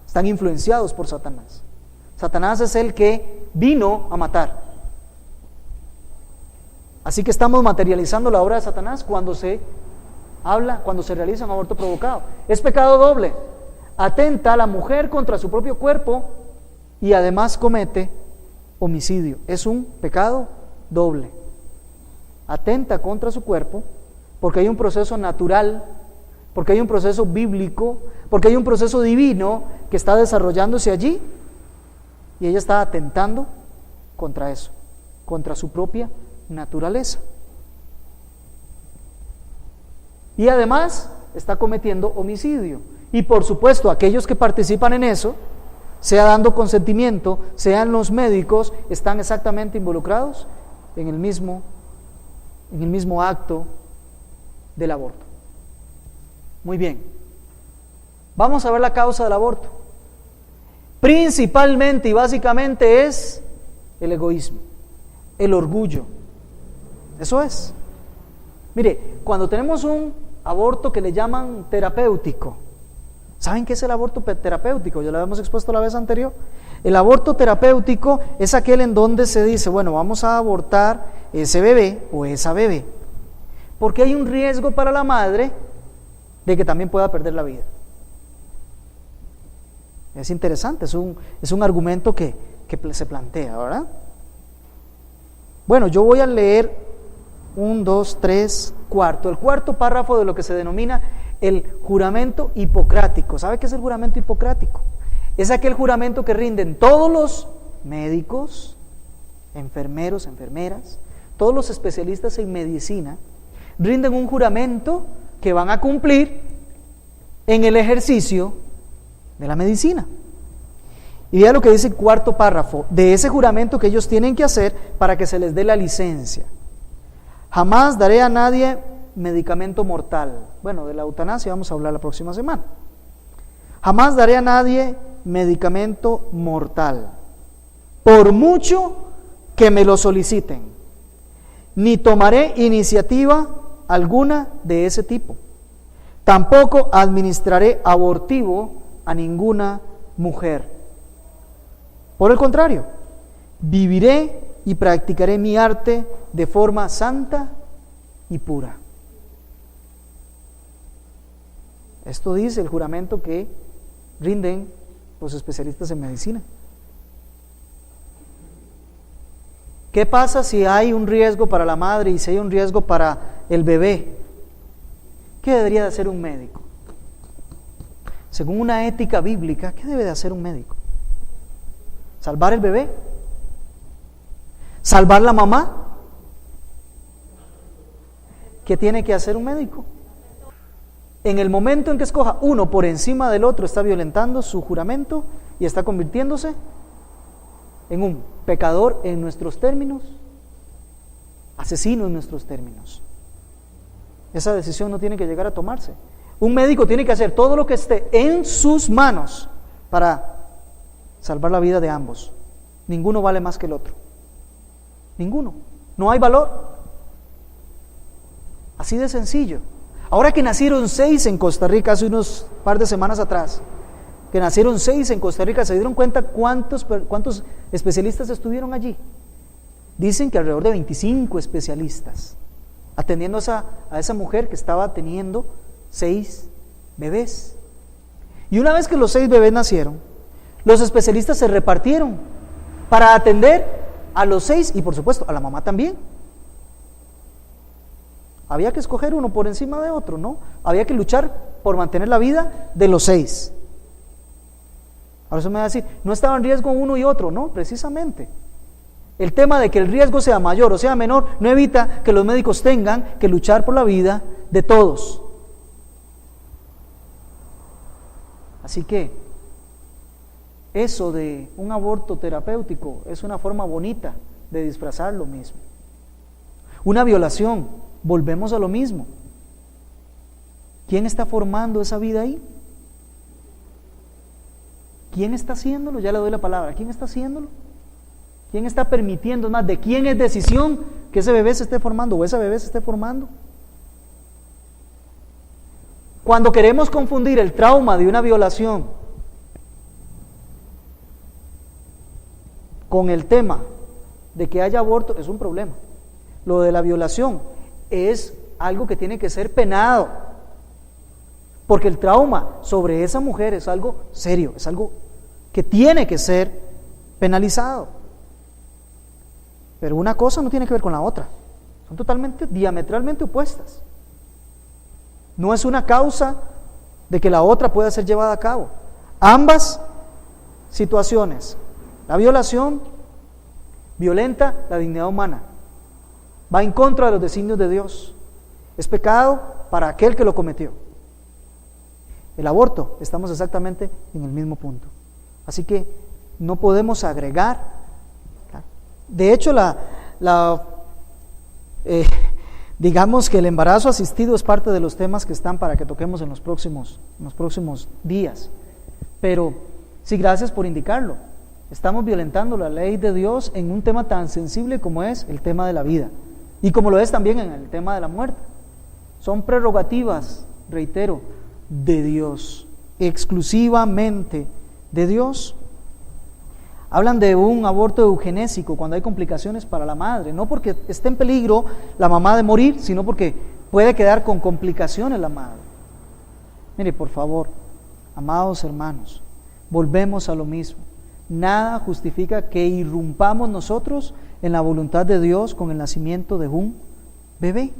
[SPEAKER 1] Están influenciados por Satanás. Satanás es el que vino a matar. Así que estamos materializando la obra de Satanás cuando se realiza un aborto provocado. Es pecado doble. Atenta a la mujer contra su propio cuerpo y además comete homicidio. Es un pecado doble. Atenta contra su cuerpo porque hay un proceso natural, porque hay un proceso bíblico, porque hay un proceso divino que está desarrollándose allí y ella está atentando contra eso, contra su propia naturaleza. Y además está cometiendo homicidio. Y por supuesto, aquellos que participan en eso, sea dando consentimiento, sean los médicos, están exactamente involucrados en el mismo acto del aborto. Muy bien. Vamos a ver la causa del aborto. Principalmente y básicamente es el egoísmo, el orgullo. Eso es. Mire, cuando tenemos un aborto que le llaman terapéutico, ¿saben qué es el aborto terapéutico? Ya lo habíamos expuesto la vez anterior. El aborto terapéutico es aquel en donde se dice, bueno, vamos a abortar ese bebé o esa bebé, porque hay un riesgo para la madre de que también pueda perder la vida. Es interesante, es un argumento que se plantea, ¿verdad? Bueno, yo voy a leer 1, 2, 3, cuarto. El cuarto párrafo de lo que se denomina el juramento hipocrático. ¿Sabe qué es el juramento hipocrático? Es aquel juramento que rinden todos los médicos, enfermeros, enfermeras, todos los especialistas en medicina, rinden un juramento que van a cumplir en el ejercicio de la medicina. Y vea lo que dice el cuarto párrafo de ese juramento que ellos tienen que hacer para que se les dé la licencia. Jamás daré a nadie medicamento mortal. Bueno, de la eutanasia vamos a hablar la próxima semana. Jamás daré a nadie medicamento mortal, por mucho que me lo soliciten, ni tomaré iniciativa alguna de ese tipo. Tampoco administraré abortivo a ninguna mujer. Por el contrario, viviré y practicaré mi arte de forma santa y pura. Esto dice el juramento que rinden los especialistas en medicina. ¿Qué pasa si hay un riesgo para la madre y si hay un riesgo para el bebé? ¿Qué debería de hacer un médico? Según una ética bíblica, ¿qué debe de hacer un médico? ¿Salvar el bebé? ¿Salvar la mamá? ¿Qué tiene que hacer un médico? En el momento en que escoja uno por encima del otro, está violentando su juramento y está convirtiéndose en un pecador en nuestros términos, asesino en nuestros términos. Esa decisión no tiene que llegar a tomarse. Un médico tiene que hacer todo lo que esté en sus manos para salvar la vida de ambos. Ninguno vale más que el otro. Ninguno. No hay valor. Así de sencillo. Ahora que nacieron 6 en Costa Rica hace unos par de semanas atrás, que nacieron 6 en Costa Rica, ¿se dieron cuenta cuántos especialistas estuvieron allí? Dicen que alrededor de 25 especialistas atendiendo a esa mujer que estaba teniendo 6 bebés. Y una vez que los 6 bebés nacieron, los especialistas se repartieron para atender a los 6 y por supuesto a la mamá también. Había que escoger uno por encima de otro, ¿no? Había que luchar por mantener la vida de los 6. Ahora eso me va a decir, no estaba en riesgo uno y otro, no, precisamente. El tema de que el riesgo sea mayor o sea menor no evita que los médicos tengan que luchar por la vida de todos. Así que eso de un aborto terapéutico es una forma bonita de disfrazar lo mismo. Una violación, volvemos a lo mismo. ¿Quién está formando esa vida ahí? ¿Quién está haciéndolo? Ya le doy la palabra. ¿Quién está haciéndolo? ¿Quién está permitiendo? Es más, ¿de quién es decisión que ese bebé se esté formando o esa bebé se esté formando? Cuando queremos confundir el trauma de una violación con el tema de que haya aborto, es un problema. Lo de la violación es algo que tiene que ser penado, porque el trauma sobre esa mujer es algo serio, es algo que tiene que ser penalizado. Pero una cosa no tiene que ver con la otra, son totalmente, diametralmente opuestas. No es una causa de que la otra pueda ser llevada a cabo. Ambas situaciones, la violación violenta la dignidad humana, va en contra de los designios de Dios, es pecado para aquel que lo cometió. El aborto, estamos exactamente en el mismo punto. Así que no podemos agregar. De hecho, digamos que el embarazo asistido es parte de los temas que están para que toquemos en los próximos días. Pero sí, gracias por indicarlo. Estamos violentando la ley de Dios en un tema tan sensible como es el tema de la vida y como lo es también en el tema de la muerte. Son prerrogativas, reitero, de Dios, exclusivamente de Dios. Hablan de un aborto eugenésico cuando hay complicaciones para la madre, no porque esté en peligro la mamá de morir, sino porque puede quedar con complicaciones la madre. Mire, por favor, amados hermanos, volvemos a lo mismo. Nada justifica que irrumpamos nosotros en la voluntad de Dios con el nacimiento de un bebé.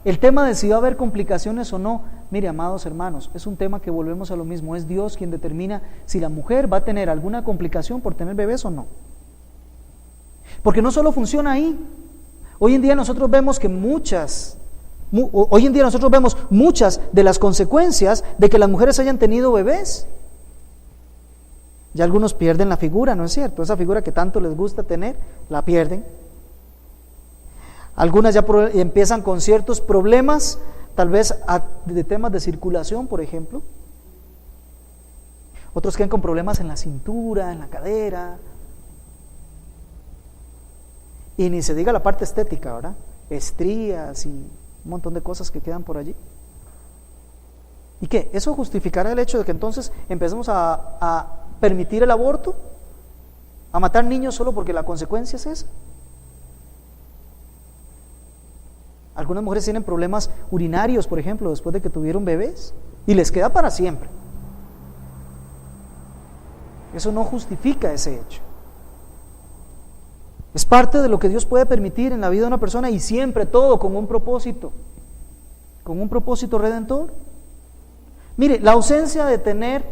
[SPEAKER 1] El tema de si va a haber complicaciones o no, mire, amados hermanos, es un tema que volvemos a lo mismo. Es Dios quien determina si la mujer va a tener alguna complicación por tener bebés o no. Porque no solo funciona ahí. Hoy en día nosotros vemos muchas de las consecuencias de que las mujeres hayan tenido bebés. Ya algunos pierden la figura, ¿no es cierto? Esa figura que tanto les gusta tener, la pierden. Algunas ya empiezan con ciertos problemas, tal vez de temas de circulación, por ejemplo. Otros quedan con problemas en la cintura, en la cadera. Y ni se diga la parte estética, ¿verdad? Estrías y un montón de cosas que quedan por allí. ¿Y qué? ¿Eso justificará el hecho de que entonces empecemos a permitir el aborto? ¿A matar niños solo porque la consecuencia es esa? Algunas mujeres tienen problemas urinarios, por ejemplo, después de que tuvieron bebés, y les queda para siempre. Eso no justifica ese hecho. Es parte de lo que Dios puede permitir en la vida de una persona, y siempre todo con un propósito redentor. Mire, la ausencia de tener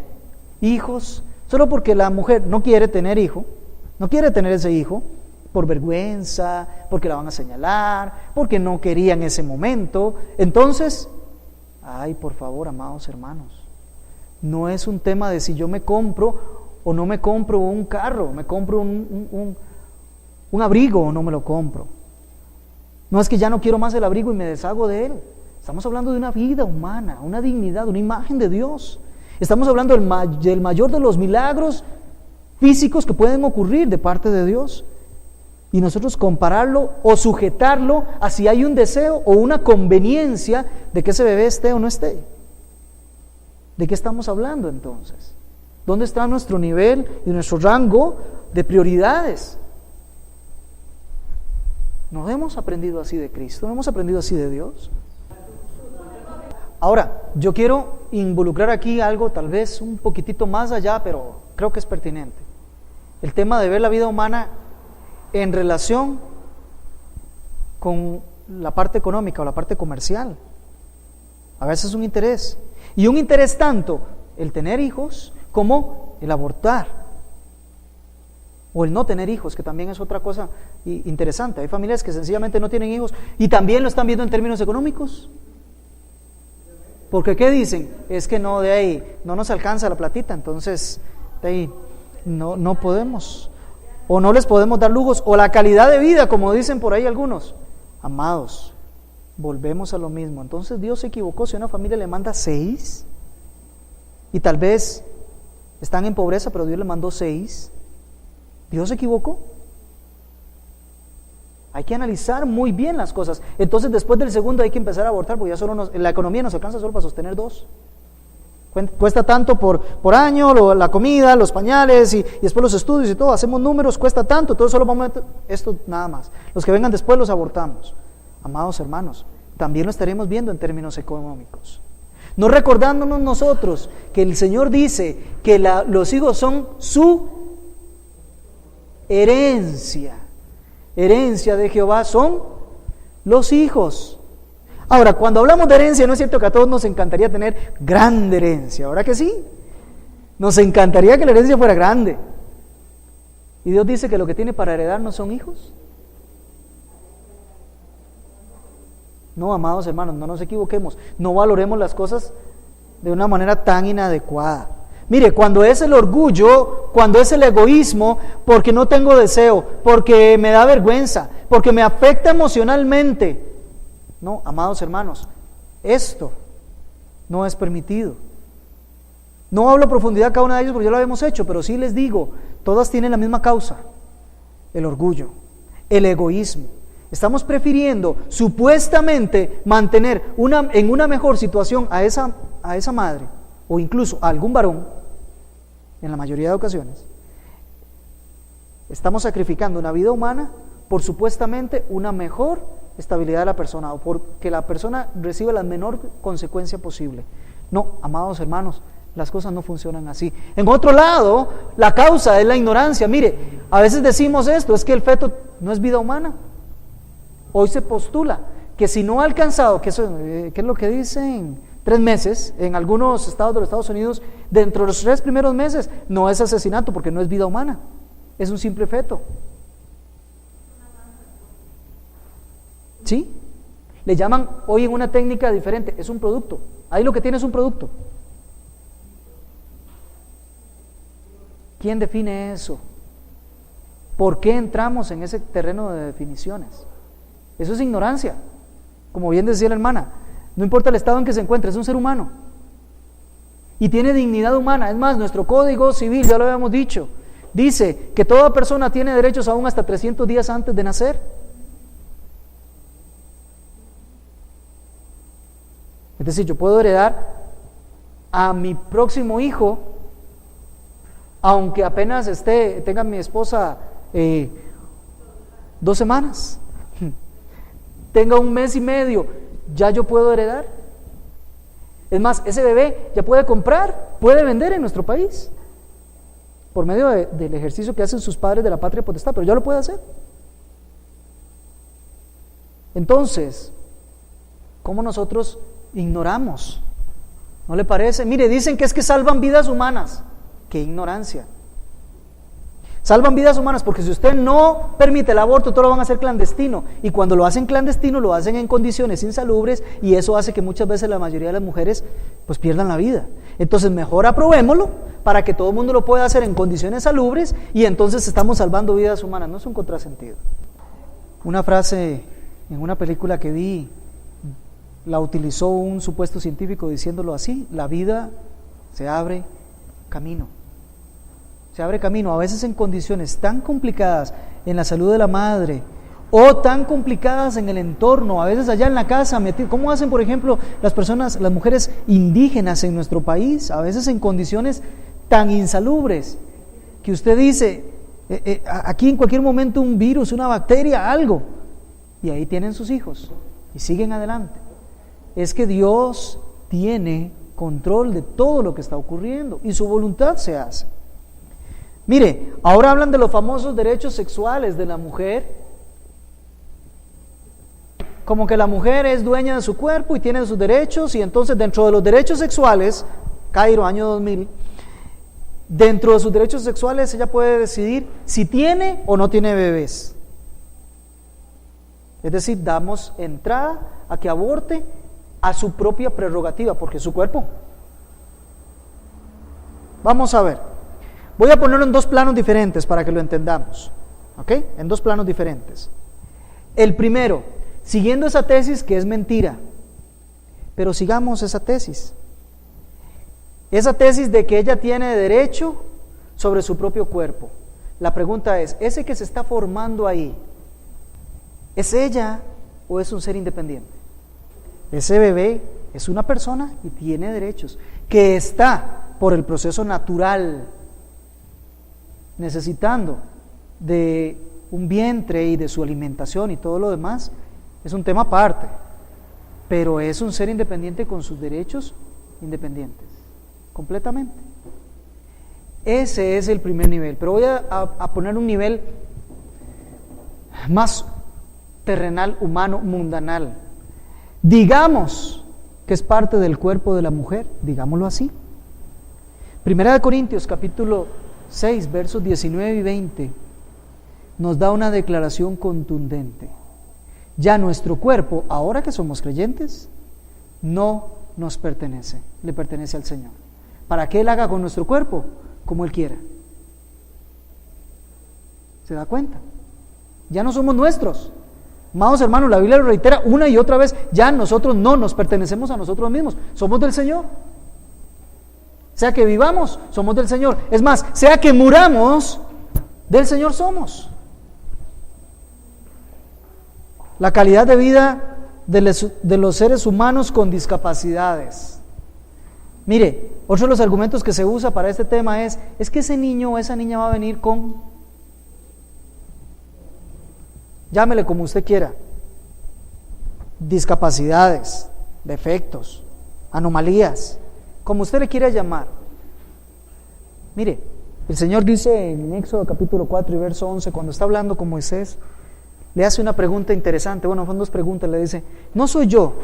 [SPEAKER 1] hijos, solo porque la mujer no quiere tener ese hijo, por vergüenza, porque la van a señalar, porque no quería en ese momento. Entonces, ay, por favor, amados hermanos, no es un tema de si yo me compro o no me compro un carro, me compro un abrigo o no me lo compro. No es que ya no quiero más el abrigo y me deshago de él. Estamos hablando de una vida humana, una dignidad, una imagen de Dios. Estamos hablando del mayor de los milagros físicos que pueden ocurrir de parte de Dios. Y nosotros compararlo o sujetarlo a si hay un deseo o una conveniencia de que ese bebé esté o no esté. ¿De qué estamos hablando entonces? ¿Dónde está nuestro nivel y nuestro rango de prioridades? No hemos aprendido así de Cristo, no hemos aprendido así de Dios. Ahora, yo quiero involucrar aquí algo tal vez un poquitito más allá, pero creo que es pertinente. El tema de ver la vida humana en relación con la parte económica o la parte comercial. A veces es un interés. Y un interés tanto el tener hijos como el abortar. O el no tener hijos, que también es otra cosa interesante. Hay familias que sencillamente no tienen hijos y también lo están viendo en términos económicos. Porque ¿qué dicen? Es que no, de ahí no nos alcanza la platita, entonces de ahí no podemos. O no les podemos dar lujos, o la calidad de vida, como dicen por ahí algunos. Amados, volvemos a lo mismo. Entonces Dios se equivocó si a una familia le manda 6, y tal vez están en pobreza, pero Dios les mandó 6. ¿Dios se equivocó? Hay que analizar muy bien las cosas. Entonces, después del segundo hay que empezar a abortar, porque ya solo la economía nos alcanza solo para sostener 2. Cuesta tanto por año, la comida, los pañales y después los estudios y todo. Hacemos números, cuesta tanto, todo solo vamos a meter esto nada más. Los que vengan después los abortamos. Amados hermanos, también lo estaremos viendo en términos económicos. No recordándonos nosotros que el Señor dice que los hijos son su herencia. Herencia de Jehová son los hijos. Ahora, cuando hablamos de herencia, no es cierto que a todos nos encantaría tener grande herencia, ¿verdad que sí? Nos encantaría que la herencia fuera grande. Y Dios dice que lo que tiene para heredar no son hijos. No, amados hermanos, no nos equivoquemos, no valoremos las cosas de una manera tan inadecuada. Mire, cuando es el orgullo, cuando es el egoísmo, porque no tengo deseo, porque me da vergüenza, porque me afecta emocionalmente. No, amados hermanos, esto no es permitido. No hablo a profundidad cada una de ellos porque ya lo habíamos hecho, pero sí les digo, todas tienen la misma causa: el orgullo, el egoísmo. Estamos prefiriendo supuestamente mantener en una mejor situación a esa madre, o incluso a algún varón, en la mayoría de ocasiones. Estamos sacrificando una vida humana por supuestamente una mejor estabilidad de la persona, o porque la persona reciba la menor consecuencia posible. No, amados hermanos, las cosas no funcionan así. En otro lado, la causa es la ignorancia. Mire, a veces decimos esto, es que el feto no es vida humana. Hoy se postula que si no ha alcanzado, ¿qué es lo que dicen? 3 meses, en algunos estados de los Estados Unidos, dentro de los 3 primeros meses, no es asesinato porque no es vida humana, es un simple feto. ¿Sí? Le llaman hoy en una técnica diferente, es un producto. Ahí lo que tiene es un producto. ¿Quién define eso? ¿Por qué entramos en ese terreno de definiciones? Eso es ignorancia. Como bien decía la hermana, no importa el estado en que se encuentre, es un ser humano. Y tiene dignidad humana. Es más, nuestro Código Civil, ya lo habíamos dicho, dice que toda persona tiene derechos aún hasta 300 días antes de nacer. Es decir, yo puedo heredar a mi próximo hijo, aunque apenas tenga mi esposa 2 semanas, tenga 1 mes y medio, ya yo puedo heredar. Es más, ese bebé ya puede comprar, puede vender en nuestro país, por medio del ejercicio que hacen sus padres de la patria potestad, pero ya lo puede hacer. Entonces, ¿cómo nosotros ignoramos? ¿No le parece? Mire, dicen que es que salvan vidas humanas. ¡Qué ignorancia! Salvan vidas humanas porque si usted no permite el aborto, todo lo van a hacer clandestino. Y cuando lo hacen clandestino, lo hacen en condiciones insalubres, y eso hace que muchas veces la mayoría de las mujeres pues pierdan la vida. Entonces mejor aprobémoslo para que todo el mundo lo pueda hacer en condiciones salubres, y entonces estamos salvando vidas humanas. No es un contrasentido. Una frase en una película que vi la utilizó un supuesto científico diciéndolo así: la vida se abre camino. Se abre camino, a veces en condiciones tan complicadas en la salud de la madre, o tan complicadas en el entorno, a veces allá en la casa, ¿cómo hacen, por ejemplo, las mujeres indígenas en nuestro país? A veces en condiciones tan insalubres, que usted dice, aquí en cualquier momento un virus, una bacteria, algo, y ahí tienen sus hijos, y siguen adelante. Es que Dios tiene control de todo lo que está ocurriendo, y su voluntad se hace. Mire, ahora hablan de los famosos derechos sexuales de la mujer, como que la mujer es dueña de su cuerpo y tiene sus derechos, y entonces dentro de los derechos sexuales, Cairo, año 2000, dentro de sus derechos sexuales ella puede decidir si tiene o no tiene bebés. Es decir, damos entrada a que aborte a su propia prerrogativa, porque es su cuerpo. Vamos a ver. Voy a ponerlo en 2 planos diferentes para que lo entendamos, ¿ok? En 2 planos diferentes. El primero, siguiendo esa tesis que es mentira, pero sigamos esa tesis. esa tesis de que ella tiene derecho sobre su propio cuerpo. La pregunta es, ¿ese que se está formando ahí, es ella o es un ser independiente? Ese bebé es una persona y tiene derechos, que está por el proceso natural necesitando de un vientre y de su alimentación y todo lo demás. Es un tema aparte, pero es un ser independiente con sus derechos independientes, completamente. Ese es el primer nivel, pero voy a poner un nivel más terrenal, humano, mundanal. Digamos que es parte del cuerpo de la mujer, digámoslo así. Primera de Corintios, capítulo 6, versos 19 y 20, nos da una declaración contundente. Ya nuestro cuerpo, ahora que somos creyentes, no nos pertenece, le pertenece al Señor. Para que Él haga con nuestro cuerpo como Él quiera. ¿Se da cuenta? Ya no somos nuestros. Amados hermanos, la Biblia lo reitera una y otra vez, ya nosotros no nos pertenecemos a nosotros mismos, somos del Señor. Sea que vivamos, somos del Señor. Es más, sea que muramos, del Señor somos. La calidad de vida de los seres humanos con discapacidades. Mire, otro de los argumentos que se usa para este tema es que ese niño o esa niña va a venir con, llámele como usted quiera, discapacidades, defectos, anomalías, como usted le quiera llamar. Mire, el Señor dice en Éxodo capítulo 4 y verso 11, cuando está hablando con Moisés, le hace una pregunta interesante, bueno, son dos preguntas, le dice, ¿no soy yo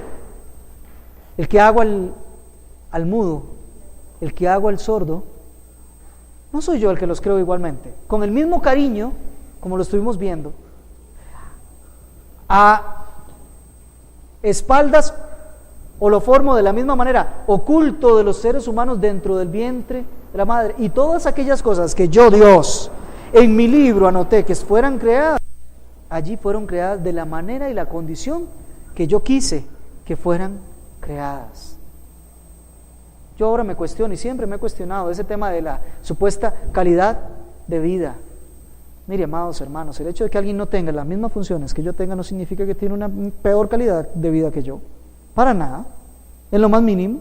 [SPEAKER 1] el que hago al mudo, el que hago al sordo? ¿No soy yo el que los creo igualmente? Con el mismo cariño, como lo estuvimos viendo, a espaldas, o lo formo de la misma manera, oculto de los seres humanos dentro del vientre de la madre, y todas aquellas cosas que yo, Dios, en mi libro anoté que fueran creadas, allí fueron creadas de la manera y la condición que yo quise que fueran creadas. Yo ahora me cuestiono, y siempre me he cuestionado ese tema de la supuesta calidad de vida. Mire, amados hermanos, el hecho de que alguien no tenga las mismas funciones que yo tenga no significa que tiene una peor calidad de vida que yo. Para nada, en lo más mínimo.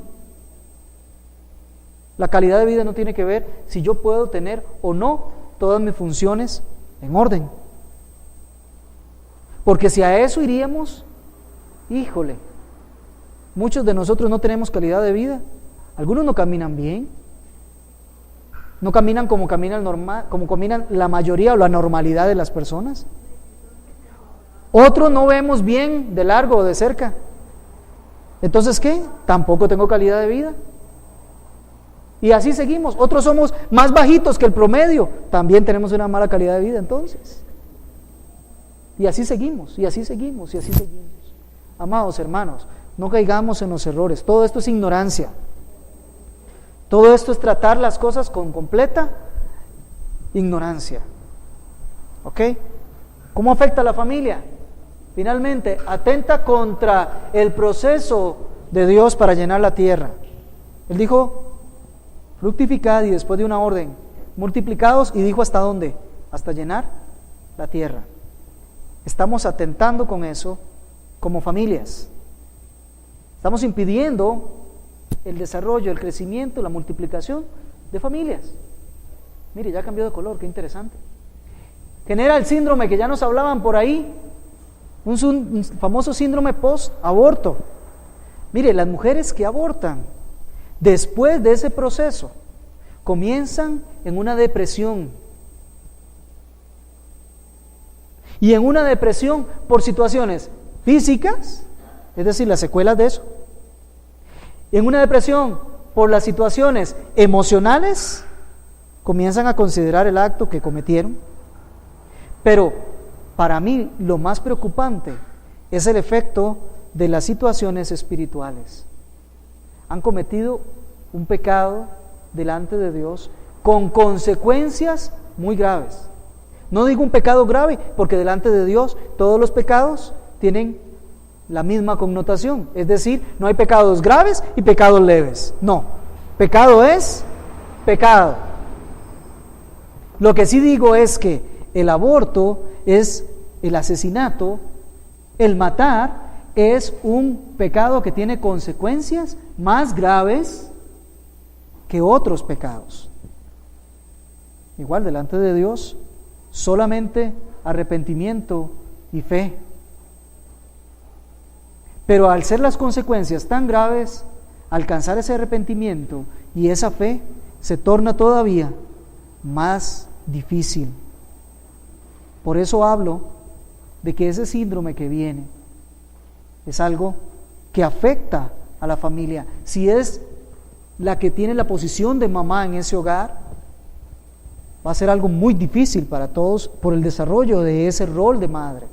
[SPEAKER 1] La calidad de vida no tiene que ver si yo puedo tener o no todas mis funciones en orden. Porque si a eso iríamos, híjole, muchos de nosotros no tenemos calidad de vida. Algunos no caminan bien, no caminan como caminan la mayoría o la normalidad de las personas. Otros no vemos bien de largo o de cerca. Entonces, ¿qué? Tampoco tengo calidad de vida. Y así seguimos. Otros somos más bajitos que el promedio, también tenemos una mala calidad de vida entonces. Y así seguimos, y así seguimos, y así seguimos. Amados hermanos, no caigamos en los errores. Todo esto es ignorancia. Todo esto es tratar las cosas con completa ignorancia. ¿Ok? ¿Cómo afecta a la familia? Finalmente, atenta contra el proceso de Dios para llenar la tierra. Él dijo, fructificad, y después de una orden, multiplicados, y dijo hasta dónde, hasta llenar la tierra. Estamos atentando con eso como familias. Estamos impidiendo el desarrollo, el crecimiento, la multiplicación de familias. Mire, ya cambió de color, qué interesante. Genera el síndrome que ya nos hablaban por ahí, un famoso síndrome post-aborto. Mire, las mujeres que abortan, después de ese proceso, comienzan en una depresión. Y en una depresión por situaciones físicas, es decir, las secuelas de eso. Y en una depresión por las situaciones emocionales, comienzan a considerar el acto que cometieron. Pero para mí lo más preocupante es el efecto de las situaciones espirituales. Han cometido un pecado delante de Dios con consecuencias muy graves. No digo un pecado grave, porque delante de Dios todos los pecados tienen la misma connotación. Es decir, no hay pecados graves y pecados leves. No, Pecado es pecado. Lo que sí digo es que el aborto es el asesinato, el matar es un pecado que tiene consecuencias más graves que otros pecados. Igual delante de Dios, solamente arrepentimiento y fe. Pero al ser las consecuencias tan graves, alcanzar ese arrepentimiento y esa fe se torna todavía más difícil. Por eso hablo de que ese síndrome que viene es algo que afecta a la familia. Si es la que tiene la posición de mamá en ese hogar, va a ser algo muy difícil para todos por el desarrollo de ese rol de madre.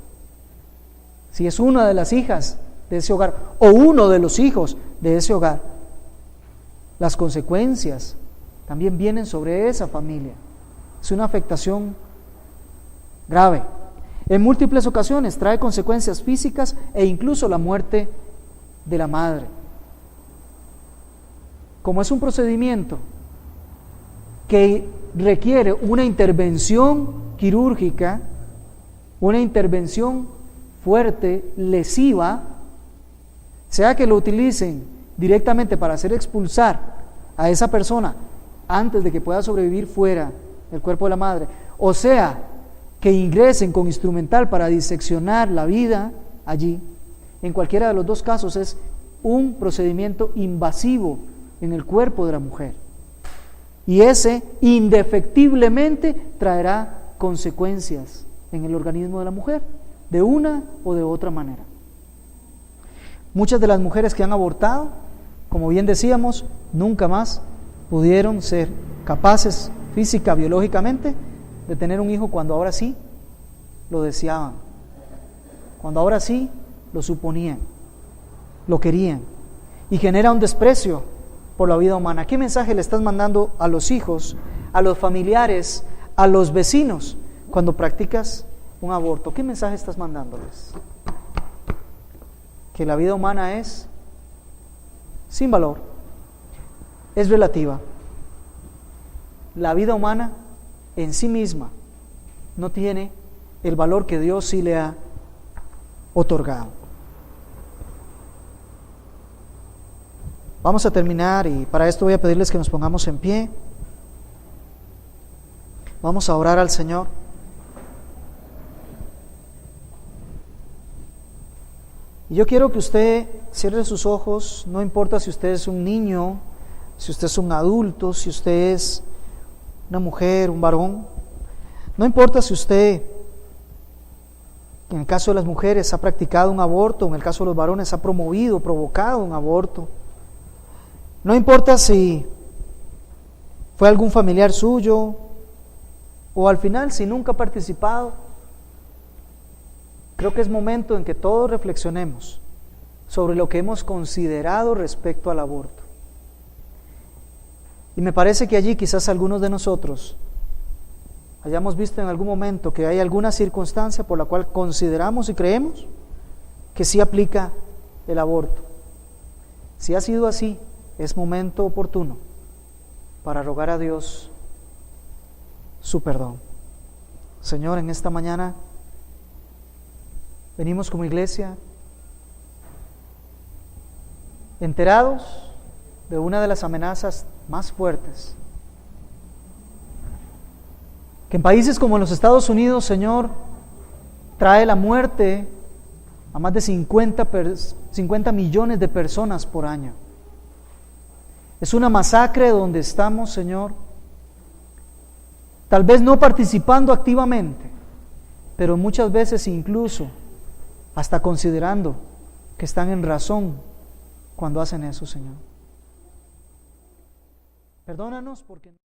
[SPEAKER 1] Si es una de las hijas de ese hogar o uno de los hijos de ese hogar, las consecuencias también vienen sobre esa familia. Es una afectación grave. En múltiples ocasiones trae consecuencias físicas e incluso la muerte de la madre. Como es un procedimiento que requiere una intervención quirúrgica, una intervención fuerte, lesiva, sea que lo utilicen directamente para hacer expulsar a esa persona antes de que pueda sobrevivir fuera del cuerpo de la madre, o sea que ingresen con instrumental para diseccionar la vida allí, en cualquiera de los dos casos es un procedimiento invasivo en el cuerpo de la mujer. Y ese indefectiblemente traerá consecuencias en el organismo de la mujer, de una o de otra manera. Muchas de las mujeres que han abortado, como bien decíamos, nunca más pudieron ser capaces física, biológicamente, de tener un hijo cuando ahora sí lo deseaban, cuando ahora sí lo suponían, lo querían, y genera un desprecio por la vida humana. ¿Qué mensaje le estás mandando a los hijos, a los familiares, a los vecinos cuando practicas un aborto? ¿Qué mensaje estás mandándoles? Que la vida humana es sin valor, es relativa. La vida humana en sí misma no tiene el valor que Dios sí le ha otorgado. Vamos a terminar y para esto voy a pedirles que nos pongamos en pie. Vamos a orar al Señor. Y yo quiero que usted cierre sus ojos, no importa si usted es un niño, si usted es un adulto, si usted es una mujer, un varón, no importa si usted, en el caso de las mujeres, ha practicado un aborto, en el caso de los varones, ha promovido, provocado un aborto. No importa si fue algún familiar suyo o al final si nunca ha participado. Creo que es momento en que todos reflexionemos sobre lo que hemos considerado respecto al aborto. Y me parece que allí quizás algunos de nosotros hayamos visto en algún momento que hay alguna circunstancia por la cual consideramos y creemos que sí aplica el aborto. Si ha sido así, es momento oportuno para rogar a Dios su perdón. Señor, en esta mañana venimos como iglesia enterados de una de las amenazas más fuertes, que en países como los Estados Unidos, Señor, trae la muerte a más de 50 millones de personas por año. Es una masacre donde estamos, Señor, tal vez no participando activamente, pero muchas veces incluso hasta considerando que están en razón cuando hacen eso, Señor. Perdónanos porque